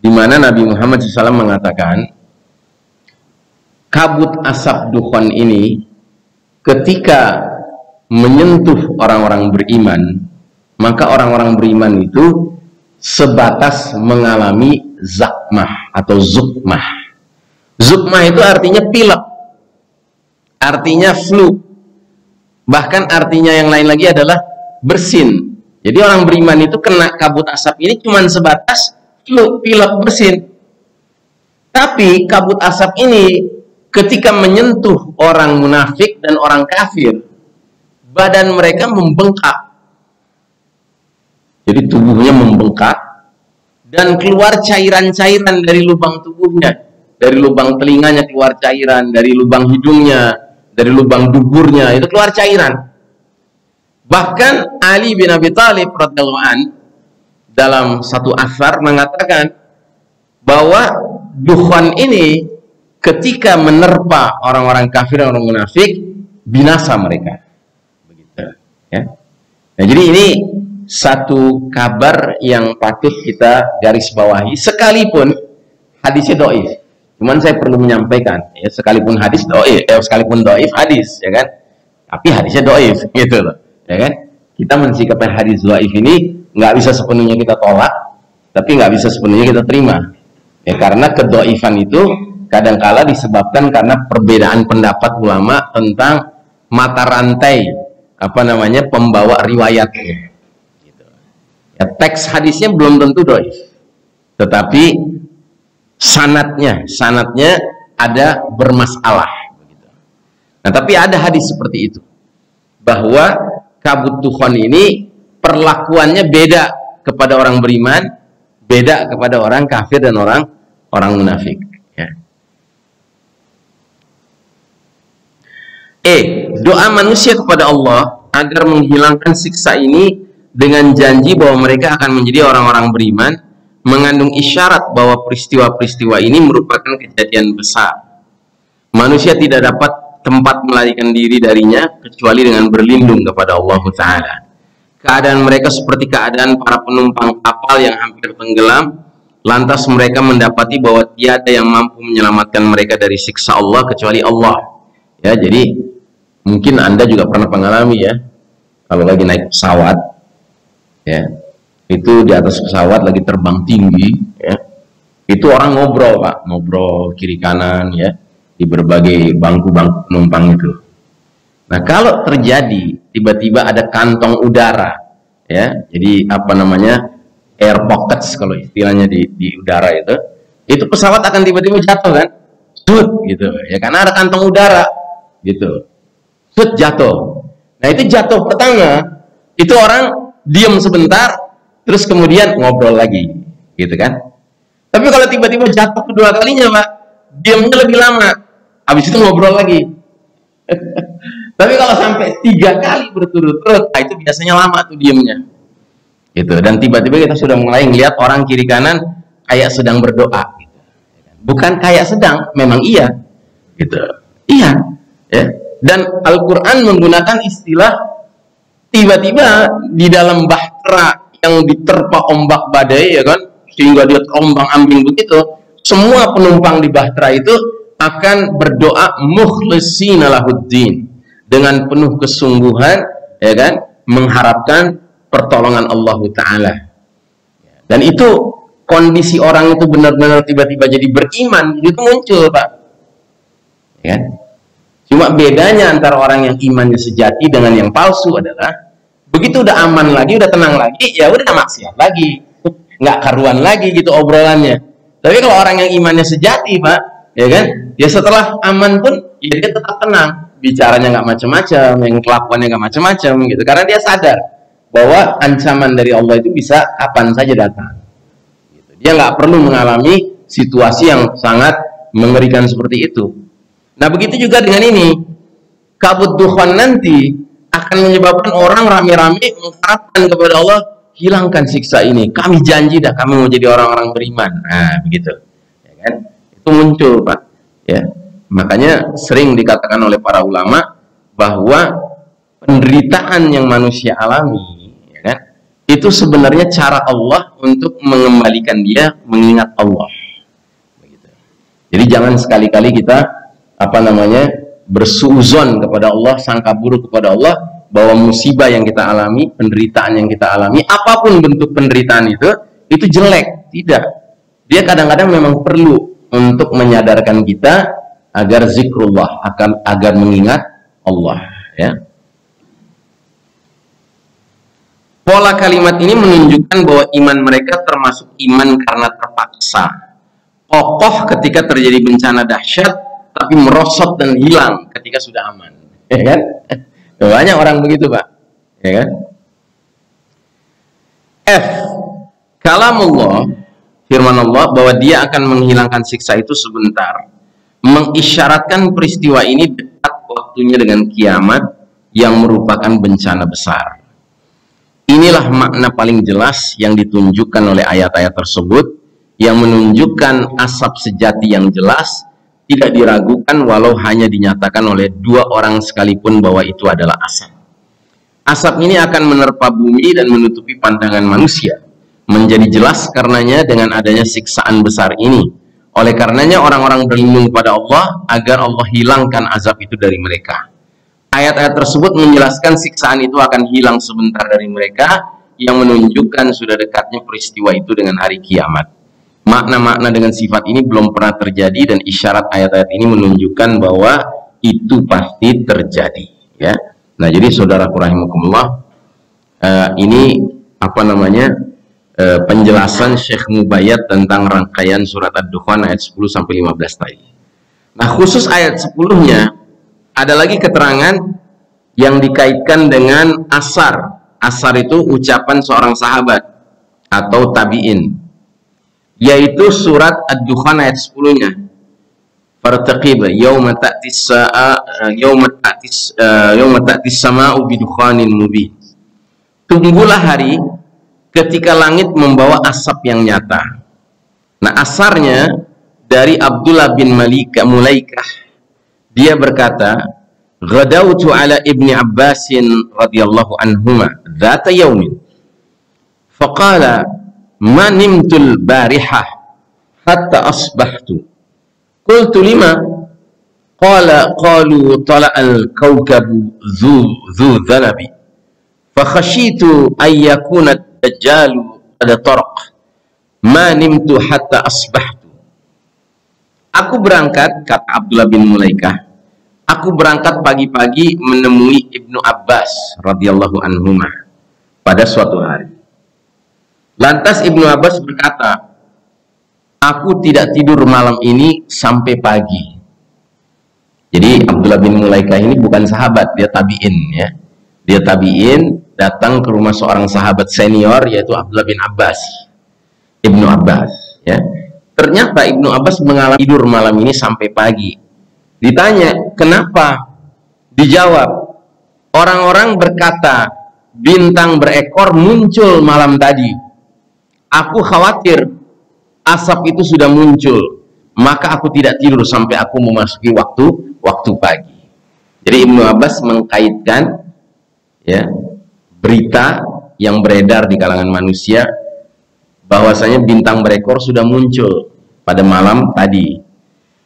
di mana Nabi Muhammad SAW mengatakan, kabut asap dukhan ini ketika menyentuh orang-orang beriman, maka orang-orang beriman itu sebatas mengalami zakmah atau zukmah. Zukmah itu artinya pilek, artinya flu, bahkan artinya yang lain lagi adalah bersin. Jadi orang beriman itu kena kabut asap ini cuma sebatas flu, pilek, bersin. Tapi kabut asap ini ketika menyentuh orang munafik dan orang kafir, badan mereka membengkak. Jadi tubuhnya membengkak dan keluar cairan-cairan dari lubang tubuhnya. Dari lubang telinganya keluar cairan, dari lubang hidungnya, dari lubang duburnya itu keluar cairan. Bahkan Ali bin Abi Thalib radhiyallahu an dalam satu asar mengatakan bahwa dukhan ini ketika menerpa orang-orang kafir dan orang munafik, binasa mereka. Begitu, ya. Nah, jadi ini satu kabar yang patut kita garis bawahi, sekalipun hadisnya dhaif. Cuman saya perlu menyampaikan, ya, sekalipun hadis dhaif, sekalipun dhaif hadis, ya kan? Tapi hadisnya dhaif, gitu loh. Ya kan? Kita mensikapi hadis dhaif ini nggak bisa sepenuhnya kita tolak, tapi nggak bisa sepenuhnya kita terima. Ya, karena kedhaifan itu kadangkala disebabkan karena perbedaan pendapat ulama tentang mata rantai pembawa riwayatnya. Gitu. Ya, teks hadisnya belum tentu dhaif, tetapi sanadnya ada bermasalah. Begitu. Nah, tapi ada hadis seperti itu, bahwa kabut dukhan ini perlakuannya beda kepada orang beriman, beda kepada orang kafir dan orang munafik, ya. Doa manusia kepada Allah agar menghilangkan siksa ini dengan janji bahwa mereka akan menjadi orang-orang beriman mengandung isyarat bahwa peristiwa-peristiwa ini merupakan kejadian besar. Manusia tidak dapat tempat melarikan diri darinya kecuali dengan berlindung kepada Allah Ta'ala. Keadaan mereka seperti keadaan para penumpang kapal yang hampir tenggelam, lantas mereka mendapati bahwa tiada yang mampu menyelamatkan mereka dari siksa Allah kecuali Allah. Ya, jadi mungkin Anda juga pernah mengalami, ya, kalau lagi naik pesawat, ya, itu di atas pesawat lagi terbang tinggi, ya, itu orang ngobrol, Pak, ngobrol kiri kanan, ya, di berbagai bangku-bangku penumpang itu. Nah, kalau terjadi tiba-tiba ada kantong udara, ya, jadi air pockets kalau istilahnya di udara itu pesawat akan tiba-tiba jatuh, kan, sud, gitu, ya, karena ada kantong udara, gitu, sud, jatuh. Nah, itu jatuh pertama, itu orang diam sebentar, terus kemudian ngobrol lagi, gitu kan. Tapi kalau tiba-tiba jatuh kedua kalinya, Pak, diamnya lebih lama, habis itu ngobrol lagi. Tapi kalau sampai 3 kali berturut-turut, nah itu biasanya lama tuh diamnya, gitu. Dan tiba-tiba kita sudah mulai ngelihat orang kiri kanan kayak sedang berdoa gitu. Bukan kayak sedang, memang iya gitu. Iya ya. Dan Al-Qur'an menggunakan istilah tiba-tiba di dalam bahtera yang diterpa ombak badai, ya kan, sehingga dia terombang-ambing begitu, semua penumpang di bahtera itu akan berdoa mukhlishina lahuddin, dengan penuh kesungguhan, ya kan, mengharapkan pertolongan Allah Ta'ala. Dan itu kondisi orang itu benar-benar tiba-tiba jadi beriman, itu muncul, Pak, ya kan? Cuma bedanya antara orang yang imannya sejati dengan yang palsu adalah begitu udah aman lagi, udah tenang lagi, ya udah maksiat lagi, nggak karuan lagi gitu obrolannya. Tapi kalau orang yang imannya sejati, Pak, ya kan, ya setelah aman pun ya dia tetap tenang, bicaranya nggak macam-macam, yang kelakuannya nggak macam-macam gitu, karena dia sadar bahwa ancaman dari Allah itu bisa kapan saja datang. Dia nggak perlu mengalami situasi yang sangat mengerikan seperti itu. Nah, begitu juga dengan ini, kabut dukhan nanti akan menyebabkan orang rame-rame mengharapkan kepada Allah, hilangkan siksa ini, kami janji dah kami mau jadi orang-orang beriman. Nah, begitu, ya kan? Itu muncul, Pak, ya. Makanya sering dikatakan oleh para ulama bahwa penderitaan yang manusia alami, ya kan, itu sebenarnya cara Allah untuk mengembalikan dia mengingat Allah. Begitu. Jadi jangan sekali-kali kita bersuuzon kepada Allah, sangka buruk kepada Allah bahwa musibah yang kita alami, penderitaan yang kita alami, apapun bentuk penderitaan itu jelek. Tidak. Dia kadang-kadang memang perlu untuk menyadarkan kita agar zikrullah, agar mengingat Allah, ya. Pola kalimat ini menunjukkan bahwa iman mereka termasuk iman karena terpaksa, kokoh ketika terjadi bencana dahsyat, tapi merosot dan hilang ketika sudah aman, ya kan? Banyak orang begitu, Pak, ya kan? F. Kalamullah, firman Allah bahwa dia akan menghilangkan siksa itu sebentar, mengisyaratkan peristiwa ini dekat waktunya dengan kiamat yang merupakan bencana besar. Inilah makna paling jelas yang ditunjukkan oleh ayat-ayat tersebut, yang menunjukkan asap sejati yang jelas, tidak diragukan walau hanya dinyatakan oleh dua orang sekalipun bahwa itu adalah asap. Asap ini akan menerpa bumi dan menutupi pandangan manusia. Menjadi jelas karenanya dengan adanya siksaan besar ini. Oleh karenanya orang-orang berlindung pada Allah agar Allah hilangkan azab itu dari mereka. Ayat-ayat tersebut menjelaskan siksaan itu akan hilang sebentar dari mereka, yang menunjukkan sudah dekatnya peristiwa itu dengan hari kiamat. Makna-makna dengan sifat ini belum pernah terjadi, dan isyarat ayat-ayat ini menunjukkan bahwa itu pasti terjadi, ya. Nah, jadi saudaraku rahimakumullah, ini penjelasan Syekh Mubayyad tentang rangkaian surat Ad-Dukhan ayat 10 sampai 15 tadi. Nah, khusus ayat 10-nya ada lagi keterangan yang dikaitkan dengan asar. Asar itu ucapan seorang sahabat atau tabi'in, yaitu surat Ad-Dukhan ayat 10-nya. Fartaqib yauma ta'tis sama'u bidukhanin mubin. Tunggulah hari ketika langit membawa asap yang nyata. Nah, asarnya dari Abdullah bin Mulaikah. Dia berkata, "Ghadawtu ala Ibni Abbasin radhiyallahu anhuma dzata yaumin. Faqala ma nimtul barihah hatta asbahtu. Qultu lima? Qalu tala'al kawkabu dhu dhalabi. Fakhashitu ayyakuna ad-dajjalu ada taraq. Ma nimtu hatta asbahtu." Aku berangkat, kata Abdullah bin Mulaikah, aku berangkat pagi-pagi menemui Ibnu Abbas radhiyallahu anhuma pada suatu hari. Lantas Ibnu Abbas berkata, aku tidak tidur malam ini sampai pagi. Jadi Abdullah bin Mulaikah ini bukan sahabat, dia tabi'in, ya. Dia tabi'in, datang ke rumah seorang sahabat senior, yaitu Abdullah bin Abbas, Ibnu Abbas, ya. Ternyata Ibnu Abbas mengalami tidur malam ini sampai pagi. Ditanya, kenapa? Dijawab, orang-orang berkata, bintang berekor muncul malam tadi. Aku khawatir asap itu sudah muncul, maka aku tidak tidur sampai aku memasuki waktu pagi. Jadi Ibnu Abbas mengkaitkan ya berita yang beredar di kalangan manusia bahwasanya bintang berekor sudah muncul pada malam tadi.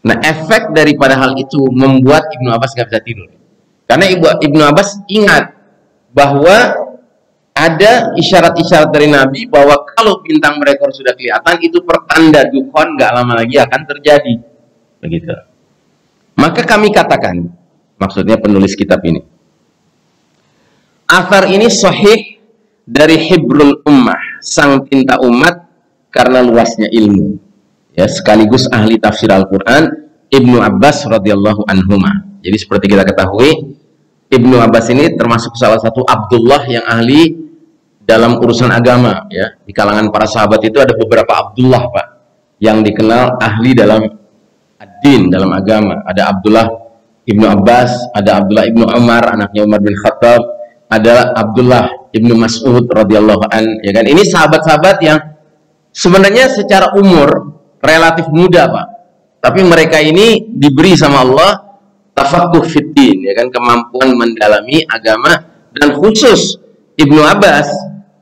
Nah, efek daripada hal itu membuat Ibnu Abbas gak bisa tidur. Karena Ibnu Abbas ingat bahwa ada isyarat-isyarat dari Nabi bahwa kalau bintang berekor sudah kelihatan, itu pertanda dukhon gak lama lagi akan terjadi. Begitu. Maka kami katakan, maksudnya penulis kitab ini, athar ini sahih dari Hibrul Ummah, sang tinta umat karena luasnya ilmu. Ya, sekaligus ahli tafsir Al-Quran, Ibnu Abbas radhiyallahu anhuma. Jadi seperti kita ketahui, Ibnu Abbas ini termasuk salah satu Abdullah yang ahli dalam urusan agama. Ya, di kalangan para sahabat itu ada beberapa Abdullah, Pak, yang dikenal ahli dalam ad-din, dalam agama. Ada Abdullah Ibnu Abbas, ada Abdullah Ibnu Umar, anaknya Umar bin Khattab, ada Abdullah Ibnu Mas'ud radhiyallahu an. Ya kan, ini sahabat-sahabat yang sebenarnya secara umur relatif muda, Pak, tapi mereka ini diberi sama Allah tafaqquh fiddin, ya kan, kemampuan mendalami agama. Dan khusus Ibnu Abbas,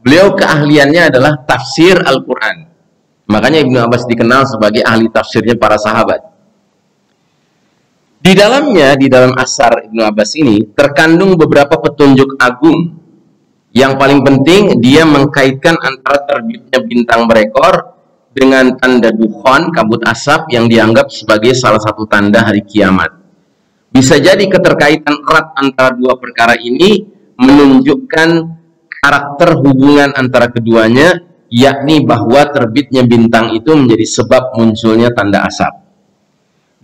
beliau keahliannya adalah tafsir Al-Quran. Makanya Ibnu Abbas dikenal sebagai ahli tafsirnya para sahabat. Di dalamnya, di dalam asar Ibnu Abbas ini terkandung beberapa petunjuk agung. Yang paling penting, dia mengkaitkan antara terbitnya bintang berekor dengan tanda dukhon, kabut asap, yang dianggap sebagai salah satu tanda hari kiamat. Bisa jadi keterkaitan erat antara dua perkara ini menunjukkan karakter hubungan antara keduanya, yakni bahwa terbitnya bintang itu menjadi sebab munculnya tanda asap.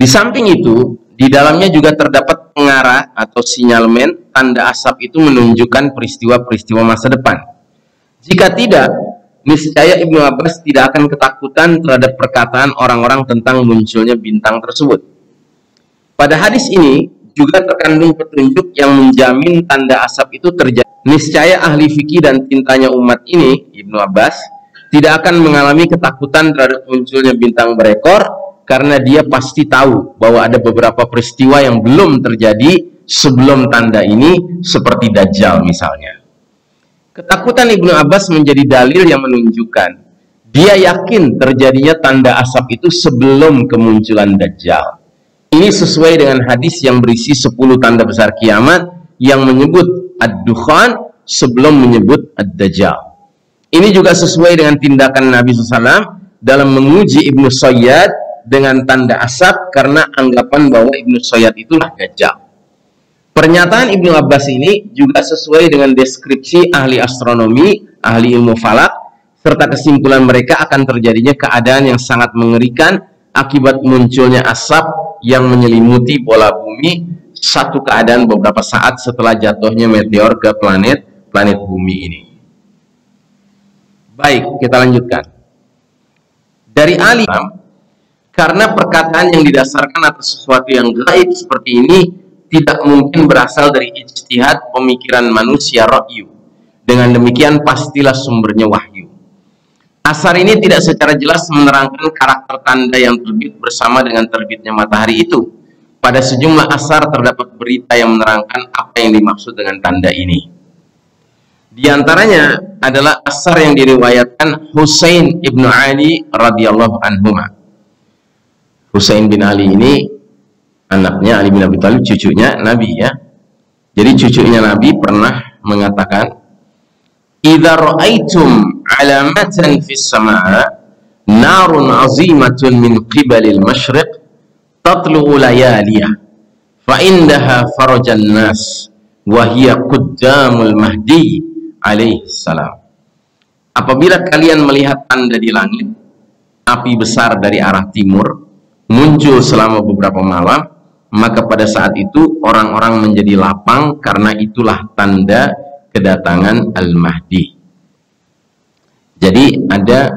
Di samping itu, di dalamnya juga terdapat pengarah atau sinyalmen. Tanda asap itu menunjukkan peristiwa-peristiwa masa depan. Jika tidak, niscaya Ibnu Abbas tidak akan ketakutan terhadap perkataan orang-orang tentang munculnya bintang tersebut. Pada hadis ini juga terkandung petunjuk yang menjamin tanda asap itu terjadi. Niscaya ahli fikih dan tintanya umat ini, Ibnu Abbas, tidak akan mengalami ketakutan terhadap munculnya bintang berekor, karena dia pasti tahu bahwa ada beberapa peristiwa yang belum terjadi sebelum tanda ini, seperti Dajjal misalnya. Ketakutan Ibnu Abbas menjadi dalil yang menunjukkan dia yakin terjadinya tanda asap itu sebelum kemunculan Dajjal. Ini sesuai dengan hadis yang berisi 10 tanda besar kiamat yang menyebut ad-dukhan sebelum menyebut ad-dajjal. Ini juga sesuai dengan tindakan Nabi SAW dalam menguji Ibnu Sayyad dengan tanda asap karena anggapan bahwa Ibnu Sayyad itulah Dajjal. Pernyataan Ibnu Abbas ini juga sesuai dengan deskripsi ahli astronomi, ahli ilmu falak, serta kesimpulan mereka akan terjadinya keadaan yang sangat mengerikan akibat munculnya asap yang menyelimuti bola bumi, satu keadaan beberapa saat setelah jatuhnya meteor ke planet bumi ini. Baik, kita lanjutkan. Dari ahli, karena perkataan yang didasarkan atas sesuatu yang gaib seperti ini tidak mungkin berasal dari ijtihad pemikiran manusia ra'yu. Dengan demikian pastilah sumbernya wahyu. Asar ini tidak secara jelas menerangkan karakter tanda yang terbit bersama dengan terbitnya matahari itu. Pada sejumlah asar terdapat berita yang menerangkan apa yang dimaksud dengan tanda ini. Di antaranya adalah asar yang diriwayatkan Husain ibnu Ali radhiyallahu anhuma. Husain bin Ali ini anaknya Ali bin Abi Thalib, cucunya Nabi, ya. Jadi cucunya Nabi pernah mengatakan, "Idza ra'aitum 'alamatan fis samaa narun 'azimatun min qibalil masyriq tatlu'u layaliyah fa indaha farajan nas wa hiya quddamul mahdi alaihi salam." Apabila kalian melihat tanda di langit, api besar dari arah timur muncul selama beberapa malam, maka pada saat itu orang-orang menjadi lapang karena itulah tanda kedatangan Al-Mahdi. Jadi ada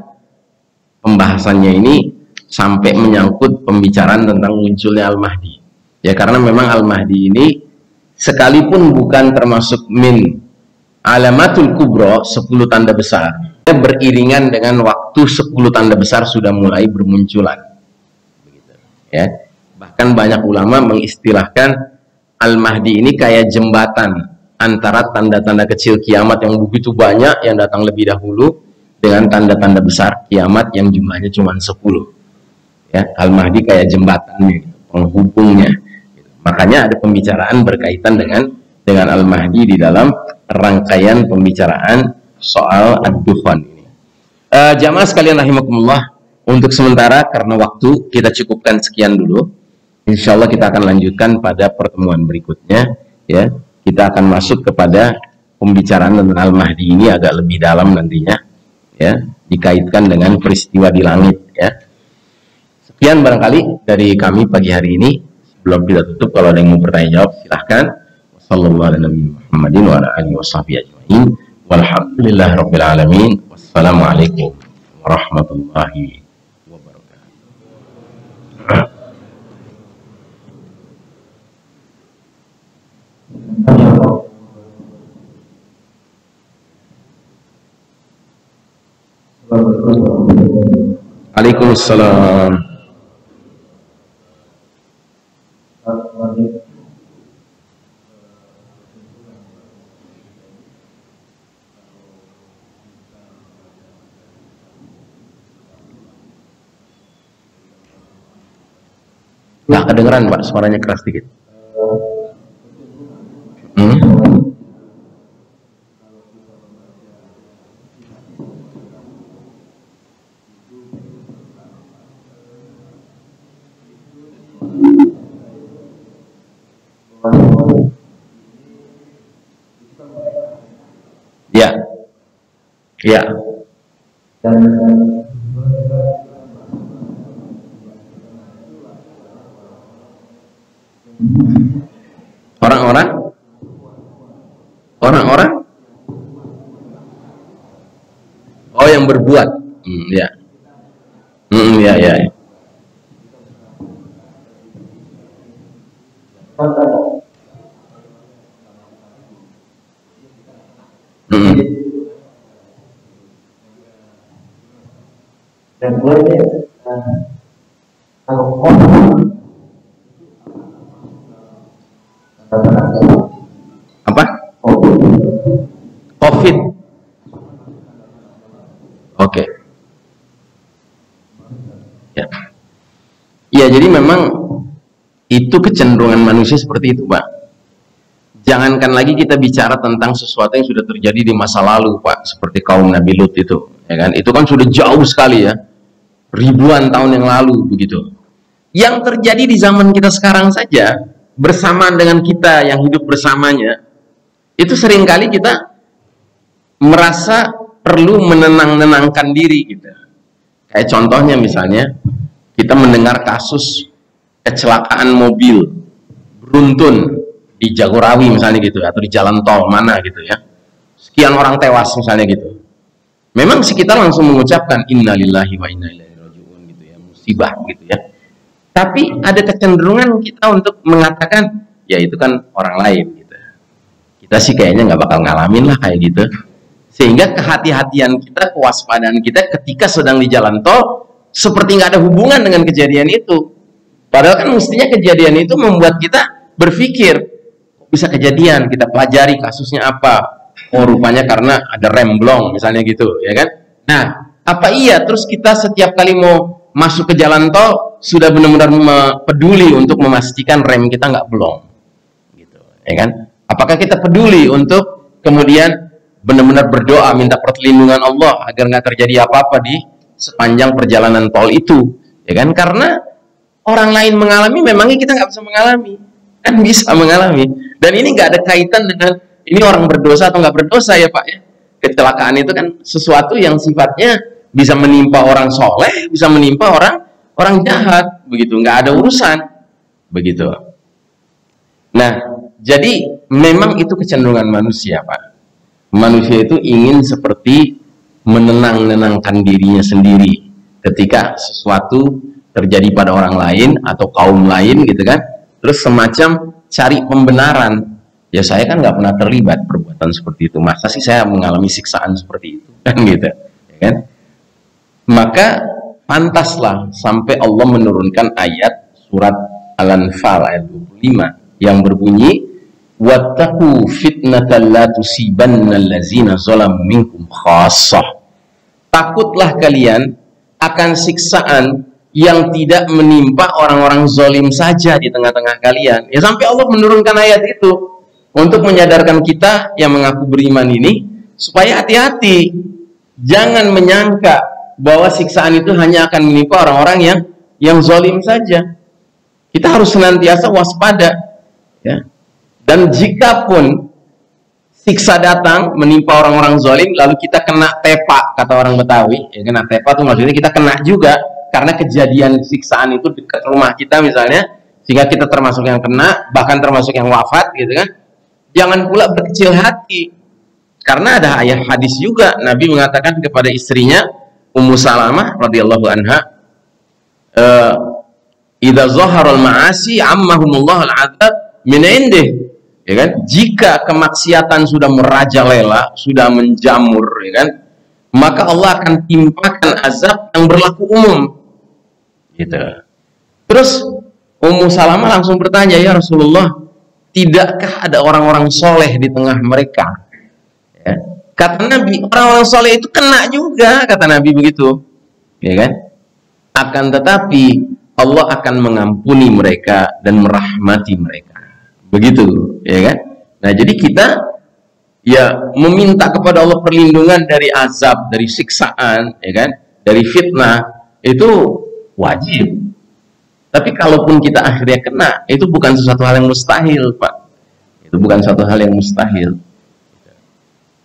pembahasannya ini sampai menyangkut pembicaraan tentang munculnya Al-Mahdi. Ya, karena memang Al-Mahdi ini sekalipun bukan termasuk min Alamatul kubro, 10 tanda besar, beriringan dengan waktu 10 tanda besar sudah mulai bermunculan. Ya. Bahkan banyak ulama mengistilahkan Al-Mahdi ini kayak jembatan antara tanda-tanda kecil kiamat yang begitu banyak yang datang lebih dahulu dengan tanda-tanda besar kiamat yang jumlahnya cuma 10. Ya, Al-Mahdi kayak jembatannya, penghubungnya. Makanya ada pembicaraan berkaitan dengan Al-Mahdi di dalam rangkaian pembicaraan soal ad-dukhan ini. Jamaah sekalian rahimakumullah, untuk sementara karena waktu kita cukupkan sekian dulu. Insya Allah kita akan lanjutkan pada pertemuan berikutnya. Ya, kita akan masuk kepada pembicaraan tentang Al-Mahdi ini agak lebih dalam nantinya. Ya, dikaitkan dengan peristiwa di langit. Ya, sekian barangkali dari kami pagi hari ini. Sebelum kita tutup, kalau ada yang mau bertanya jawab silahkan. Wassalamualaikum warahmatullahi wabarakatuh. Waalaikumsalam. Nggak kedengeran Pak, suaranya keras sedikit. Ya, ya. Orang-orang, oh yang berbuat, ya, ya, ya. Dan boleh kalau apa? COVID. Oke. Ya. Ya, jadi memang itu kecenderungan manusia seperti itu, Pak. Jangankan lagi kita bicara tentang sesuatu yang sudah terjadi di masa lalu, Pak, seperti kaum Nabi Lut itu, ya kan? Itu kan sudah jauh sekali ya, ribuan tahun yang lalu begitu. Yang terjadi di zaman kita sekarang saja, bersamaan dengan kita yang hidup bersamanya, itu seringkali kita merasa perlu menenangkan diri kita. Kayak contohnya misalnya, kita mendengar kasus kecelakaan mobil beruntun di Jagorawi misalnya gitu, atau di jalan tol mana gitu ya, sekian orang tewas misalnya gitu. Memang sih kita langsung mengucapkan innalillahi wa inna ilaihi raji'un gitu ya, musibah gitu ya. Tapi ada kecenderungan kita untuk mengatakan ya itu kan orang lain gitu. Kita sih kayaknya nggak bakal ngalamin lah kayak gitu. Sehingga kehati-hatian kita, kewaspadaan kita ketika sedang di jalan tol seperti nggak ada hubungan dengan kejadian itu. Padahal kan mestinya kejadian itu membuat kita berpikir, bisa kejadian, kita pelajari kasusnya apa. Oh rupanya karena ada rem blong misalnya gitu, ya kan? Nah, apa iya terus kita setiap kali mau masuk ke jalan tol sudah benar-benar peduli untuk memastikan rem kita nggak blong, gitu, ya kan? Apakah kita peduli untuk kemudian benar-benar berdoa minta perlindungan Allah agar nggak terjadi apa-apa di sepanjang perjalanan tol itu, ya kan? Karena orang lain mengalami, memangnya kita nggak bisa mengalami? Kan bisa mengalami. Dan ini nggak ada kaitan dengan ini orang berdosa atau nggak berdosa ya Pak ya. Kecelakaan itu kan sesuatu yang sifatnya bisa menimpa orang soleh, bisa menimpa orang jahat, begitu, nggak ada urusan, begitu. Nah, jadi memang itu kecenderungan manusia Pak. Manusia itu ingin seperti menenangkan dirinya sendiri ketika sesuatu terjadi pada orang lain atau kaum lain gitu kan. Terus semacam cari pembenaran, Ya saya kan nggak pernah terlibat perbuatan seperti itu. Masa sih saya mengalami siksaan seperti itu kan gitu, ya kan? Maka pantaslah sampai Allah menurunkan ayat surat Al-Anfal ayat 25 yang berbunyi wattaqu fitnatan la tusibanna allazina zalamu minkum khassah. Takutlah kalian akan siksaan yang tidak menimpa orang-orang zalim saja di tengah-tengah kalian. Ya sampai Allah menurunkan ayat itu untuk menyadarkan kita yang mengaku beriman ini supaya hati-hati, jangan menyangka bahwa siksaan itu hanya akan menimpa orang-orang yang zalim saja. Kita harus senantiasa waspada, ya. Dan jikapun siksa datang menimpa orang-orang zalim, lalu kita kena tepak, kata orang Betawi, ya, kena tepak itu maksudnya kita kena juga karena kejadian siksaan itu dekat rumah kita misalnya, sehingga kita termasuk yang kena, bahkan termasuk yang wafat, gitu kan. Jangan pula berkecil hati, karena ada ayat hadis juga Nabi mengatakan kepada istrinya Ummu Salamah radhiyallahu anha, idza zaharal ma'asi ammahumullah al-'adzab min indih, ya kan? Jika kemaksiatan sudah merajalela, sudah menjamur, ya kan, maka Allah akan timpakan azab yang berlaku umum, gitu. Terus Ummu Salamah langsung bertanya, ya Rasulullah, tidakkah ada orang-orang soleh di tengah mereka? Ya. Kata Nabi, orang-orang soleh itu kena juga, kata Nabi begitu, ya kan? Akan tetapi Allah akan mengampuni mereka dan merahmati mereka, begitu, ya kan? Nah, jadi kita ya meminta kepada Allah perlindungan dari azab, dari siksaan, ya kan? Dari fitnah, itu wajib. Tapi kalaupun kita akhirnya kena, itu bukan sesuatu hal yang mustahil, Pak. Itu bukan suatu hal yang mustahil.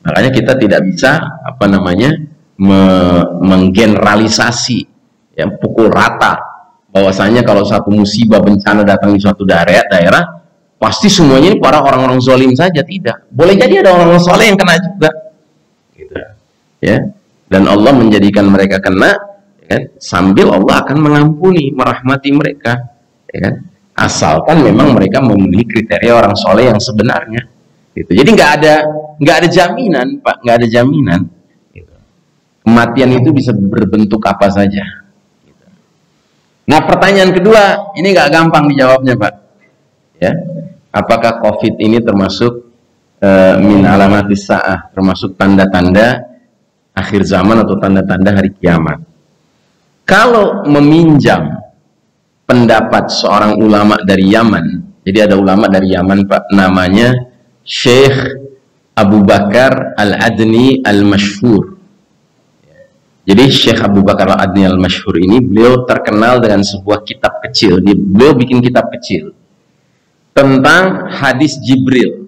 Makanya kita tidak bisa menggeneralisasi, ya, pukul rata bahwasanya kalau satu musibah bencana datang di suatu daerah pasti semuanya ini para orang-orang zalim saja. Tidak. Boleh jadi ada orang-orang soleh yang kena juga, gitu. Ya. Dan Allah menjadikan mereka kena, kan? Sambil Allah akan mengampuni, merahmati mereka, ya kan? Asalkan memang mereka memenuhi kriteria orang soleh yang sebenarnya, gitu. Jadi nggak ada jaminan, Pak, nggak ada jaminan, gitu. Kematian itu bisa berbentuk apa saja, gitu. Nah, pertanyaan kedua ini nggak gampang dijawabnya, Pak, ya. Apakah COVID ini termasuk min alamatis sa'ah, termasuk tanda-tanda akhir zaman atau tanda-tanda hari kiamat? Kalau meminjam pendapat seorang ulama dari Yaman, jadi ada ulama dari Yaman, Pak, namanya Syekh Abu Bakar Al-Adni Al-Mashhur. Jadi Syekh Abu Bakar Al-Adni Al-Mashhur ini, beliau terkenal dengan sebuah kitab kecil. Beliau bikin kitab kecil tentang hadis Jibril.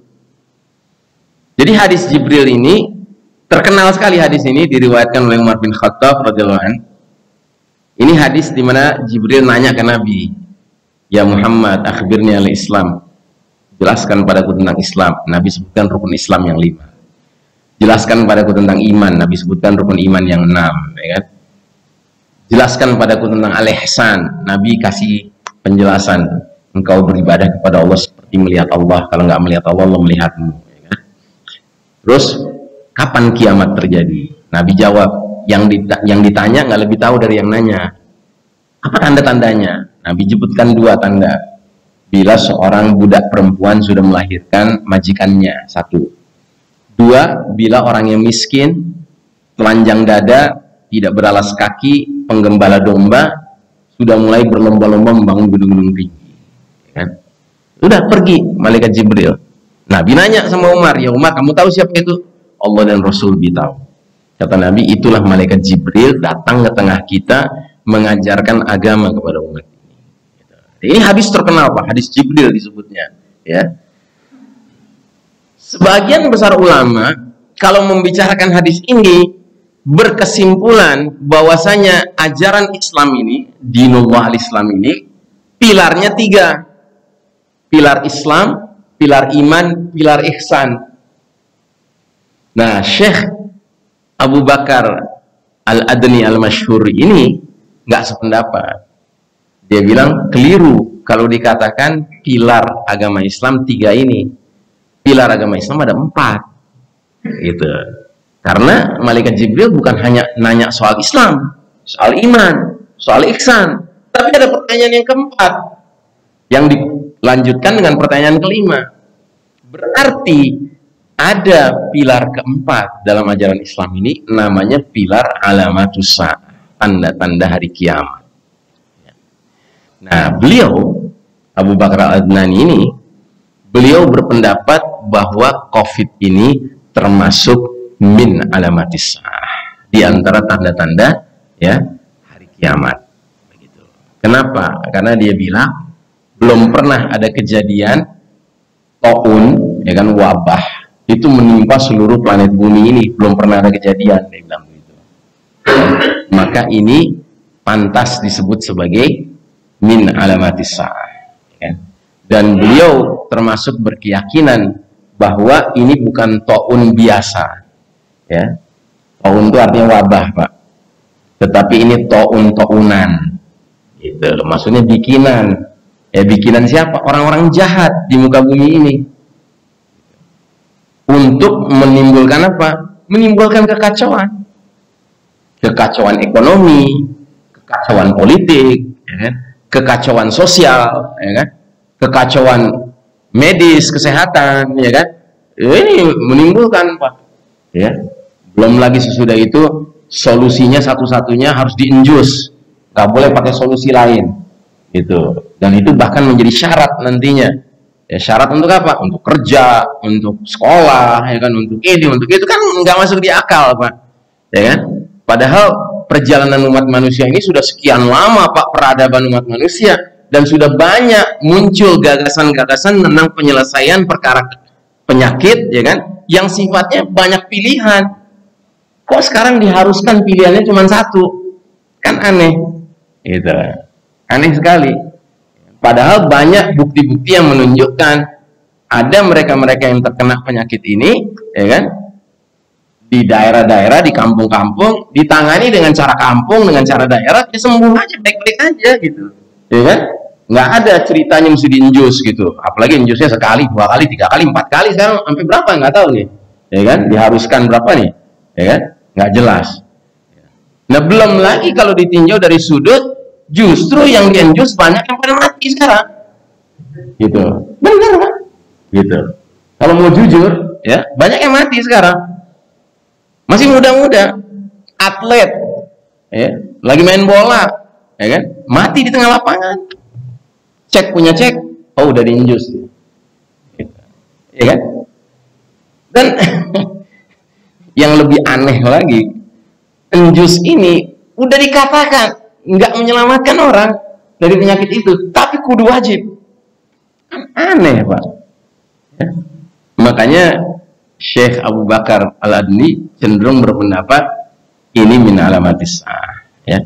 Jadi hadis Jibril ini terkenal sekali, hadis ini diriwayatkan oleh Umar bin Khattab radhiyallahu anhu. Ini hadis di mana Jibril nanya ke Nabi, ya Muhammad, akhbirni al-Islam, jelaskan padaku tentang Islam. Nabi sebutkan rukun Islam yang 5. Jelaskan padaku tentang iman. Nabi sebutkan rukun iman yang 6, ya kan? Jelaskan padaku tentang al-ihsan. Nabi kasih penjelasan, engkau beribadah kepada Allah seperti melihat Allah. Kalau nggak melihat Allah, Allah melihatmu, ya kan? Terus kapan kiamat terjadi? Nabi jawab, yang ditanya nggak lebih tahu dari yang nanya. Apa tanda-tandanya? Nabi sebutkan 2 tanda. Bila seorang budak perempuan sudah melahirkan majikannya, 1. 2, bila orang yang miskin, telanjang dada, tidak beralas kaki, penggembala domba, sudah mulai berlomba-lomba membangun gedung-gedung tinggi, kan? Udah pergi malaikat Jibril. Nabi nanya sama Umar, ya Umar, kamu tahu siapa itu? Allah dan Rasul lebih tahu. Kata Nabi, itulah malaikat Jibril datang ke tengah kita mengajarkan agama kepada umat ini. Ini hadis terkenal, Pak, hadis Jibril disebutnya, ya. Sebagian besar ulama kalau membicarakan hadis ini berkesimpulan bahwasanya ajaran Islam ini, dinullah al-Islam ini, pilarnya 3. Pilar Islam, pilar iman, pilar ihsan. Nah, Syekh Abu Bakar Al-Adni Al-Mashhur ini nggak sependapat. Dia bilang keliru kalau dikatakan pilar agama Islam 3 ini. pilar agama Islam ada 4, gitu. Karena malaikat Jibril bukan hanya nanya soal Islam, soal iman, soal ihsan, tapi ada pertanyaan yang keempat yang dilanjutkan dengan pertanyaan kelima. Berarti ada pilar keempat dalam ajaran Islam ini, namanya pilar alamatus sa'ah, tanda-tanda hari kiamat. Nah, beliau Abu Bakar Al-Adnani ini, beliau berpendapat bahwa COVID ini termasuk min alamatis sa'ah, di antara tanda-tanda ya hari kiamat. Begitu. Kenapa? Karena dia bilang belum pernah ada kejadian taun, ya kan, wabah itu menimpa seluruh planet bumi ini, belum pernah ada kejadian, dia bilang begitu. Maka ini pantas disebut sebagai min alamatis sa'ah. Ya. Dan beliau termasuk berkeyakinan bahwa ini bukan taun biasa. Ya, taun itu artinya wabah, Pak. Tetapi ini taunan, gitu. Maksudnya bikinan. Ya, bikinan siapa? Orang-orang jahat di muka bumi ini. Untuk menimbulkan apa? Menimbulkan kekacauan. Kekacauan ekonomi, kekacauan politik, ya kan? Kekacauan sosial, ya kan? Kekacauan medis, kesehatan, ya kan? Ini menimbulkan, Pak. Ya. Belum lagi sesudah itu solusinya satu-satunya harus diinjus, nggak boleh pakai solusi lain, gitu. Dan itu bahkan menjadi syarat nantinya. Ya, syarat untuk apa? Untuk kerja, untuk sekolah, ya kan, untuk ini, untuk itu, kan nggak masuk di akal, Pak. Ya kan? Padahal perjalanan umat manusia ini sudah sekian lama, Pak, peradaban umat manusia, dan sudah banyak muncul gagasan-gagasan tentang penyelesaian perkara penyakit, ya kan, yang sifatnya banyak pilihan. Kok sekarang diharuskan pilihannya cuma satu? Kan aneh, gitu. Aneh sekali. Padahal banyak bukti-bukti yang menunjukkan ada mereka-mereka yang terkena penyakit ini, ya kan, di daerah-daerah, di kampung-kampung, ditangani dengan cara kampung, dengan cara daerah, dia sembuh aja, baik-baik aja, gitu, ya kan? Nggak ada ceritanya mesti diinjus, gitu. Apalagi injusnya sekali, 2 kali, 3 kali, 4 kali, sekarang sampai berapa nggak tahu nih, ya kan? Diharuskan berapa nih, ya kan? Nggak jelas. Nah, belum lagi kalau ditinjau dari sudut, justru yang diinjus banyak yang pada mati sekarang, gitu. Benar, Pak? Gitu. Kalau mau jujur, ya, banyak yang mati sekarang. Masih muda-muda, atlet, ya, lagi main bola, ya kan, mati di tengah lapangan. Cek punya cek, oh udah diinjus, gitu. Ya kan? Dan yang lebih aneh lagi, injus ini udah dikatakan nggak menyelamatkan orang dari penyakit itu, tapi kudu wajib. Kan aneh, Pak. Ya. Makanya Syekh Abu Bakar Al-Adni cenderung berpendapat ini min alamatis sa'ah, ya.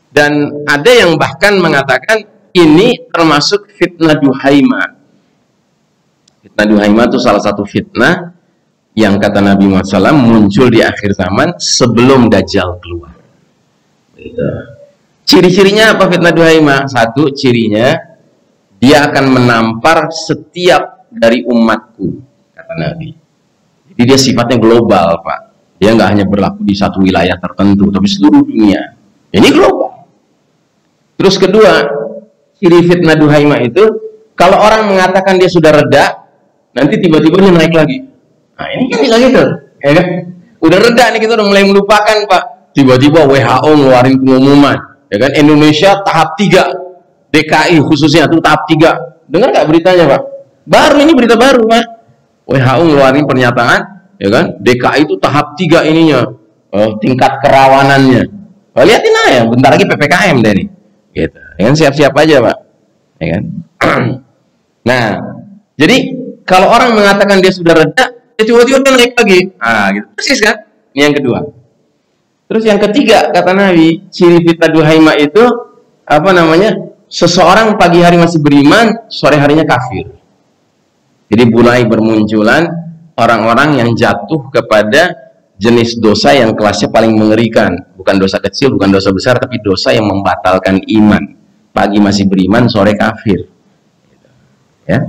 Dan ada yang bahkan mengatakan ini termasuk fitnah Duhaimah. Fitnah Duhaimah itu salah satu fitnah yang kata Nabi Muhammad SAW muncul di akhir zaman sebelum Dajjal keluar. Ciri-cirinya apa fitnah Duhaimah? Satu, cirinya dia akan menampar setiap dari umatku, kata Nabi. Jadi dia sifatnya global, Pak. Dia nggak hanya berlaku di satu wilayah tertentu, tapi seluruh dunia. Ini global. Terus kedua, ciri fitnah Duhaimah itu, kalau orang mengatakan dia sudah reda, nanti tiba-tiba dia naik lagi. Nah, ini kan tidak gitu, ya kan? Udah reda nih, kita udah mulai melupakan, Pak. Tiba-tiba WHO ngeluarin pengumuman, ya kan? Indonesia tahap 3, DKI khususnya tuh tahap 3. Dengar nggak beritanya, Pak? Baru ini berita baru, Pak. WHO ngeluarin pernyataan, ya kan? DKI itu tahap 3 ininya, tingkat kerawanannya. Lihatin aja, bentar lagi PPKM deh nih, gitu. Ya kan, siap-siap aja, Pak, ya kan? Nah, jadi kalau orang mengatakan dia sudah reda, dia tiba-tiba naik lagi. Ah, gitu. Persis kan? Ini yang kedua. Terus yang ketiga, kata Nabi, ciri fitnah Duhaimah itu apa namanya? Seseorang pagi hari masih beriman, sore harinya kafir. Jadi mulai bermunculan orang-orang yang jatuh kepada jenis dosa yang kelasnya paling mengerikan. Bukan dosa kecil, bukan dosa besar, tapi dosa yang membatalkan iman. Pagi masih beriman, sore kafir. Ya.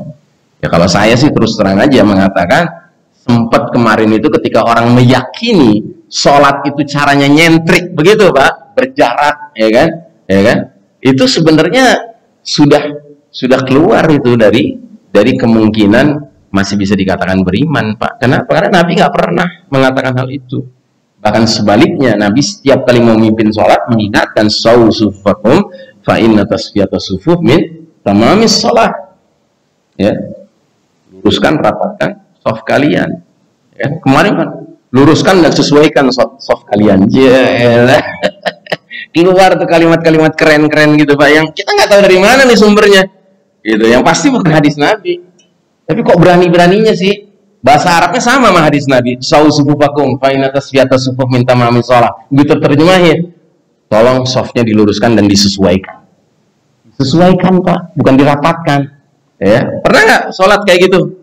Ya kalau saya sih terus terang aja mengatakan, sempat kemarin itu ketika orang meyakini sholat itu caranya nyentrik begitu Pak, berjarak, ya kan, ya kan, itu sebenarnya sudah keluar itu dari kemungkinan masih bisa dikatakan beriman Pak. Kenapa? Karena Nabi nggak pernah mengatakan hal itu. Bahkan sebaliknya, Nabi setiap kali memimpin sholat mengingatkan sawu sufufakum fa inna tasfiyata sufuf min tamamis sholat. Ya, luruskan, rapatkan soft kalian. Ya, kemarin kan luruskan dan sesuaikan soft kalian. Jelah. Keluar tuh kalimat-kalimat keren-keren gitu Pak, yang kita nggak tahu dari mana nih sumbernya. Gitu, yang pasti bukan hadis Nabi. Tapi kok berani-beraninya sih? Bahasa Arabnya sama sama hadis Nabi. Sawu sufufakum fa inna tasfiyata sufuf min tamamis shalah. Gitu terjemahin. Tolong softnya diluruskan dan disesuaikan. Sesuaikan Pak, bukan dirapatkan. Ya, pernah nggak sholat kayak gitu?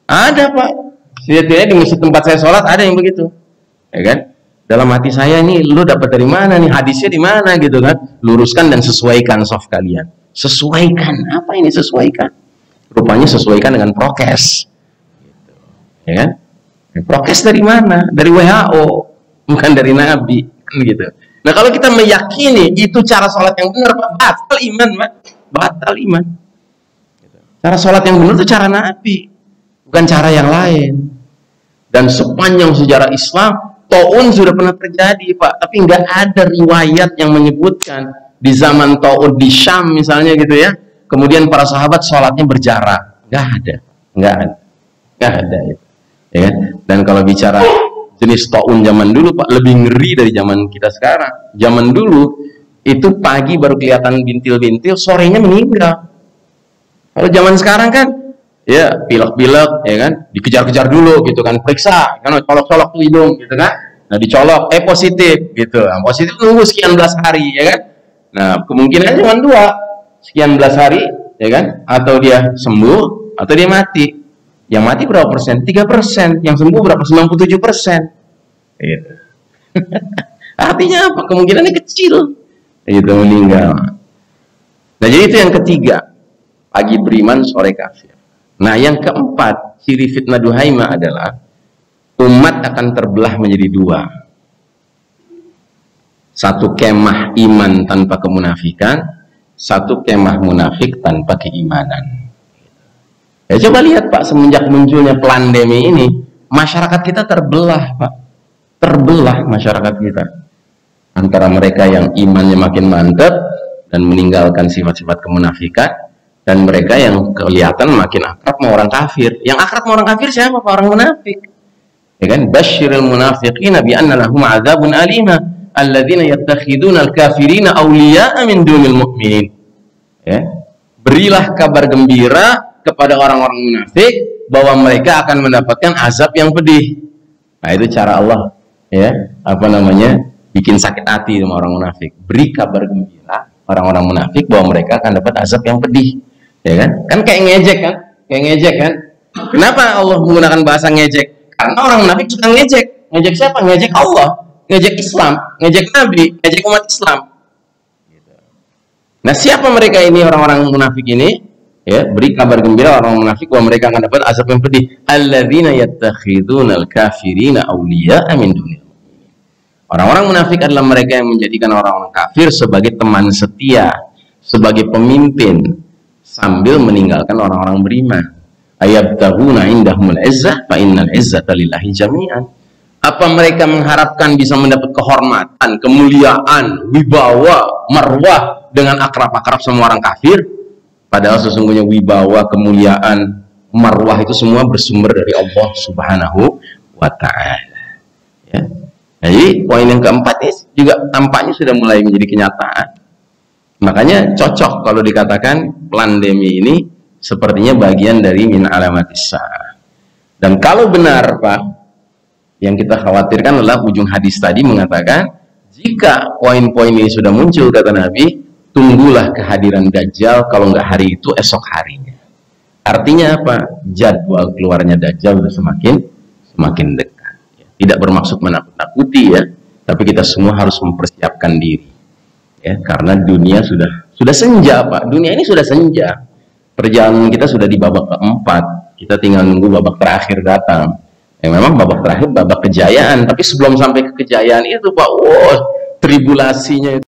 Ada Pak. Setidaknya di masjid tempat saya sholat ada yang begitu. Ya kan? Dalam hati saya ini, lu dapat dari mana nih? Hadisnya di mana gitu kan? Luruskan dan sesuaikan soft kalian. Sesuaikan. Apa ini sesuaikan? Rupanya sesuaikan dengan prokes. Ya kan? Prokes dari mana? Dari WHO, bukan dari Nabi, kan gitu. Nah, kalau kita meyakini itu cara sholat yang benar, Pak, batal iman, Pak. Batal iman. Cara sholat yang benar itu cara Nabi, bukan cara yang lain. Dan sepanjang sejarah Islam, ta'un sudah pernah terjadi, Pak. Tapi nggak ada riwayat yang menyebutkan di zaman ta'un di Syam misalnya gitu ya. Kemudian para sahabat sholatnya berjarak. Nggak ada. Nggak ada itu. Ya. Dan kalau bicara jenis ta'un zaman dulu Pak, lebih ngeri dari zaman kita sekarang. Zaman dulu itu pagi baru kelihatan bintil-bintil, sorenya meninggal. Kalau zaman sekarang kan ya pilek-pilek, ya kan, dikejar-kejar dulu gitu kan, periksa kan, colok-colok tuh hidung gitu kan, nah dicolok positif gitu. Nah, positif tunggu sekian belas hari, ya kan. Nah kemungkinannya cuma dua, sekian belas hari, ya kan, atau dia sembuh atau dia mati. Yang mati berapa persen? 3%. Yang sembuh berapa? 97%. Gitu. Artinya apa? Kemungkinannya kecil. Gitu, meninggal. Nah, jadi itu yang ketiga. Pagi beriman, sore kafir. Nah, yang keempat, ciri fitnah Duhaimah adalah umat akan terbelah menjadi dua. Satu kemah iman tanpa kemunafikan, satu kemah munafik tanpa keimanan. Ya coba lihat Pak, semenjak munculnya pandemi ini, masyarakat kita terbelah Pak, terbelah masyarakat kita antara mereka yang imannya makin mantap dan meninggalkan sifat-sifat kemunafikan, dan mereka yang kelihatan makin akrab sama orang kafir. Yang akrab sama orang kafir siapa Pak? Orang munafik. Ya kan? Basyiril munafiqina bi anna lahum adzabun alima alladzina yattakhiduna al-kafirina awliya'a min dunil mu'minin. Ya. Berilah kabar gembira kepada orang-orang munafik bahwa mereka akan mendapatkan azab yang pedih. Nah, itu cara Allah ya, apa namanya, bikin sakit hati sama orang munafik. Beri kabar gembira orang-orang munafik bahwa mereka akan dapat azab yang pedih. Ya kan? Kan kayak ngejek kan? Kayak ngejek kan? Kenapa Allah menggunakan bahasa ngejek? Karena orang munafik suka ngejek. Ngejek siapa? Ngejek Allah, ngejek Islam, ngejek Nabi, ngejek umat Islam. Nah, siapa mereka ini, orang-orang munafik ini? Ya, beri kabar gembira orang munafik bahwa mereka akan dapat azab yang pedih. Alladzina yattakhidunal kafirina awliya'a min dunil mu'minin. Orang-orang munafik adalah mereka yang menjadikan orang-orang kafir sebagai teman setia, sebagai pemimpin, sambil meninggalkan orang-orang beriman. Ayabtaghuna indahumul izzah fa innal izzata lillahi jami'an. Apa mereka mengharapkan bisa mendapat kehormatan, kemuliaan, wibawa, marwah dengan akrab-akrab semua orang kafir? Padahal sesungguhnya wibawa, kemuliaan, marwah itu semua bersumber dari Allah Subhanahu wa Ta'ala. Ya. Jadi poin yang keempat ini juga tampaknya sudah mulai menjadi kenyataan. Makanya cocok kalau dikatakan pandemi ini sepertinya bagian dari min alamatis sa'ah. Dan kalau benar Pak, yang kita khawatirkan adalah ujung hadis tadi mengatakan jika poin-poin ini sudah muncul, kata Nabi, tunggulah kehadiran Dajjal, kalau nggak hari itu esok harinya. Artinya apa? Jadwal keluarnya Dajjal sudah semakin dekat. Tidak bermaksud menakut-nakuti ya, tapi kita semua harus mempersiapkan diri. Ya, karena dunia sudah senja Pak. Dunia ini sudah senja. Perjalanan kita sudah di babak keempat. Kita tinggal nunggu babak terakhir datang. Ya memang babak terakhir babak kejayaan, tapi sebelum sampai ke kejayaan itu Pak, wow, tribulasinya itu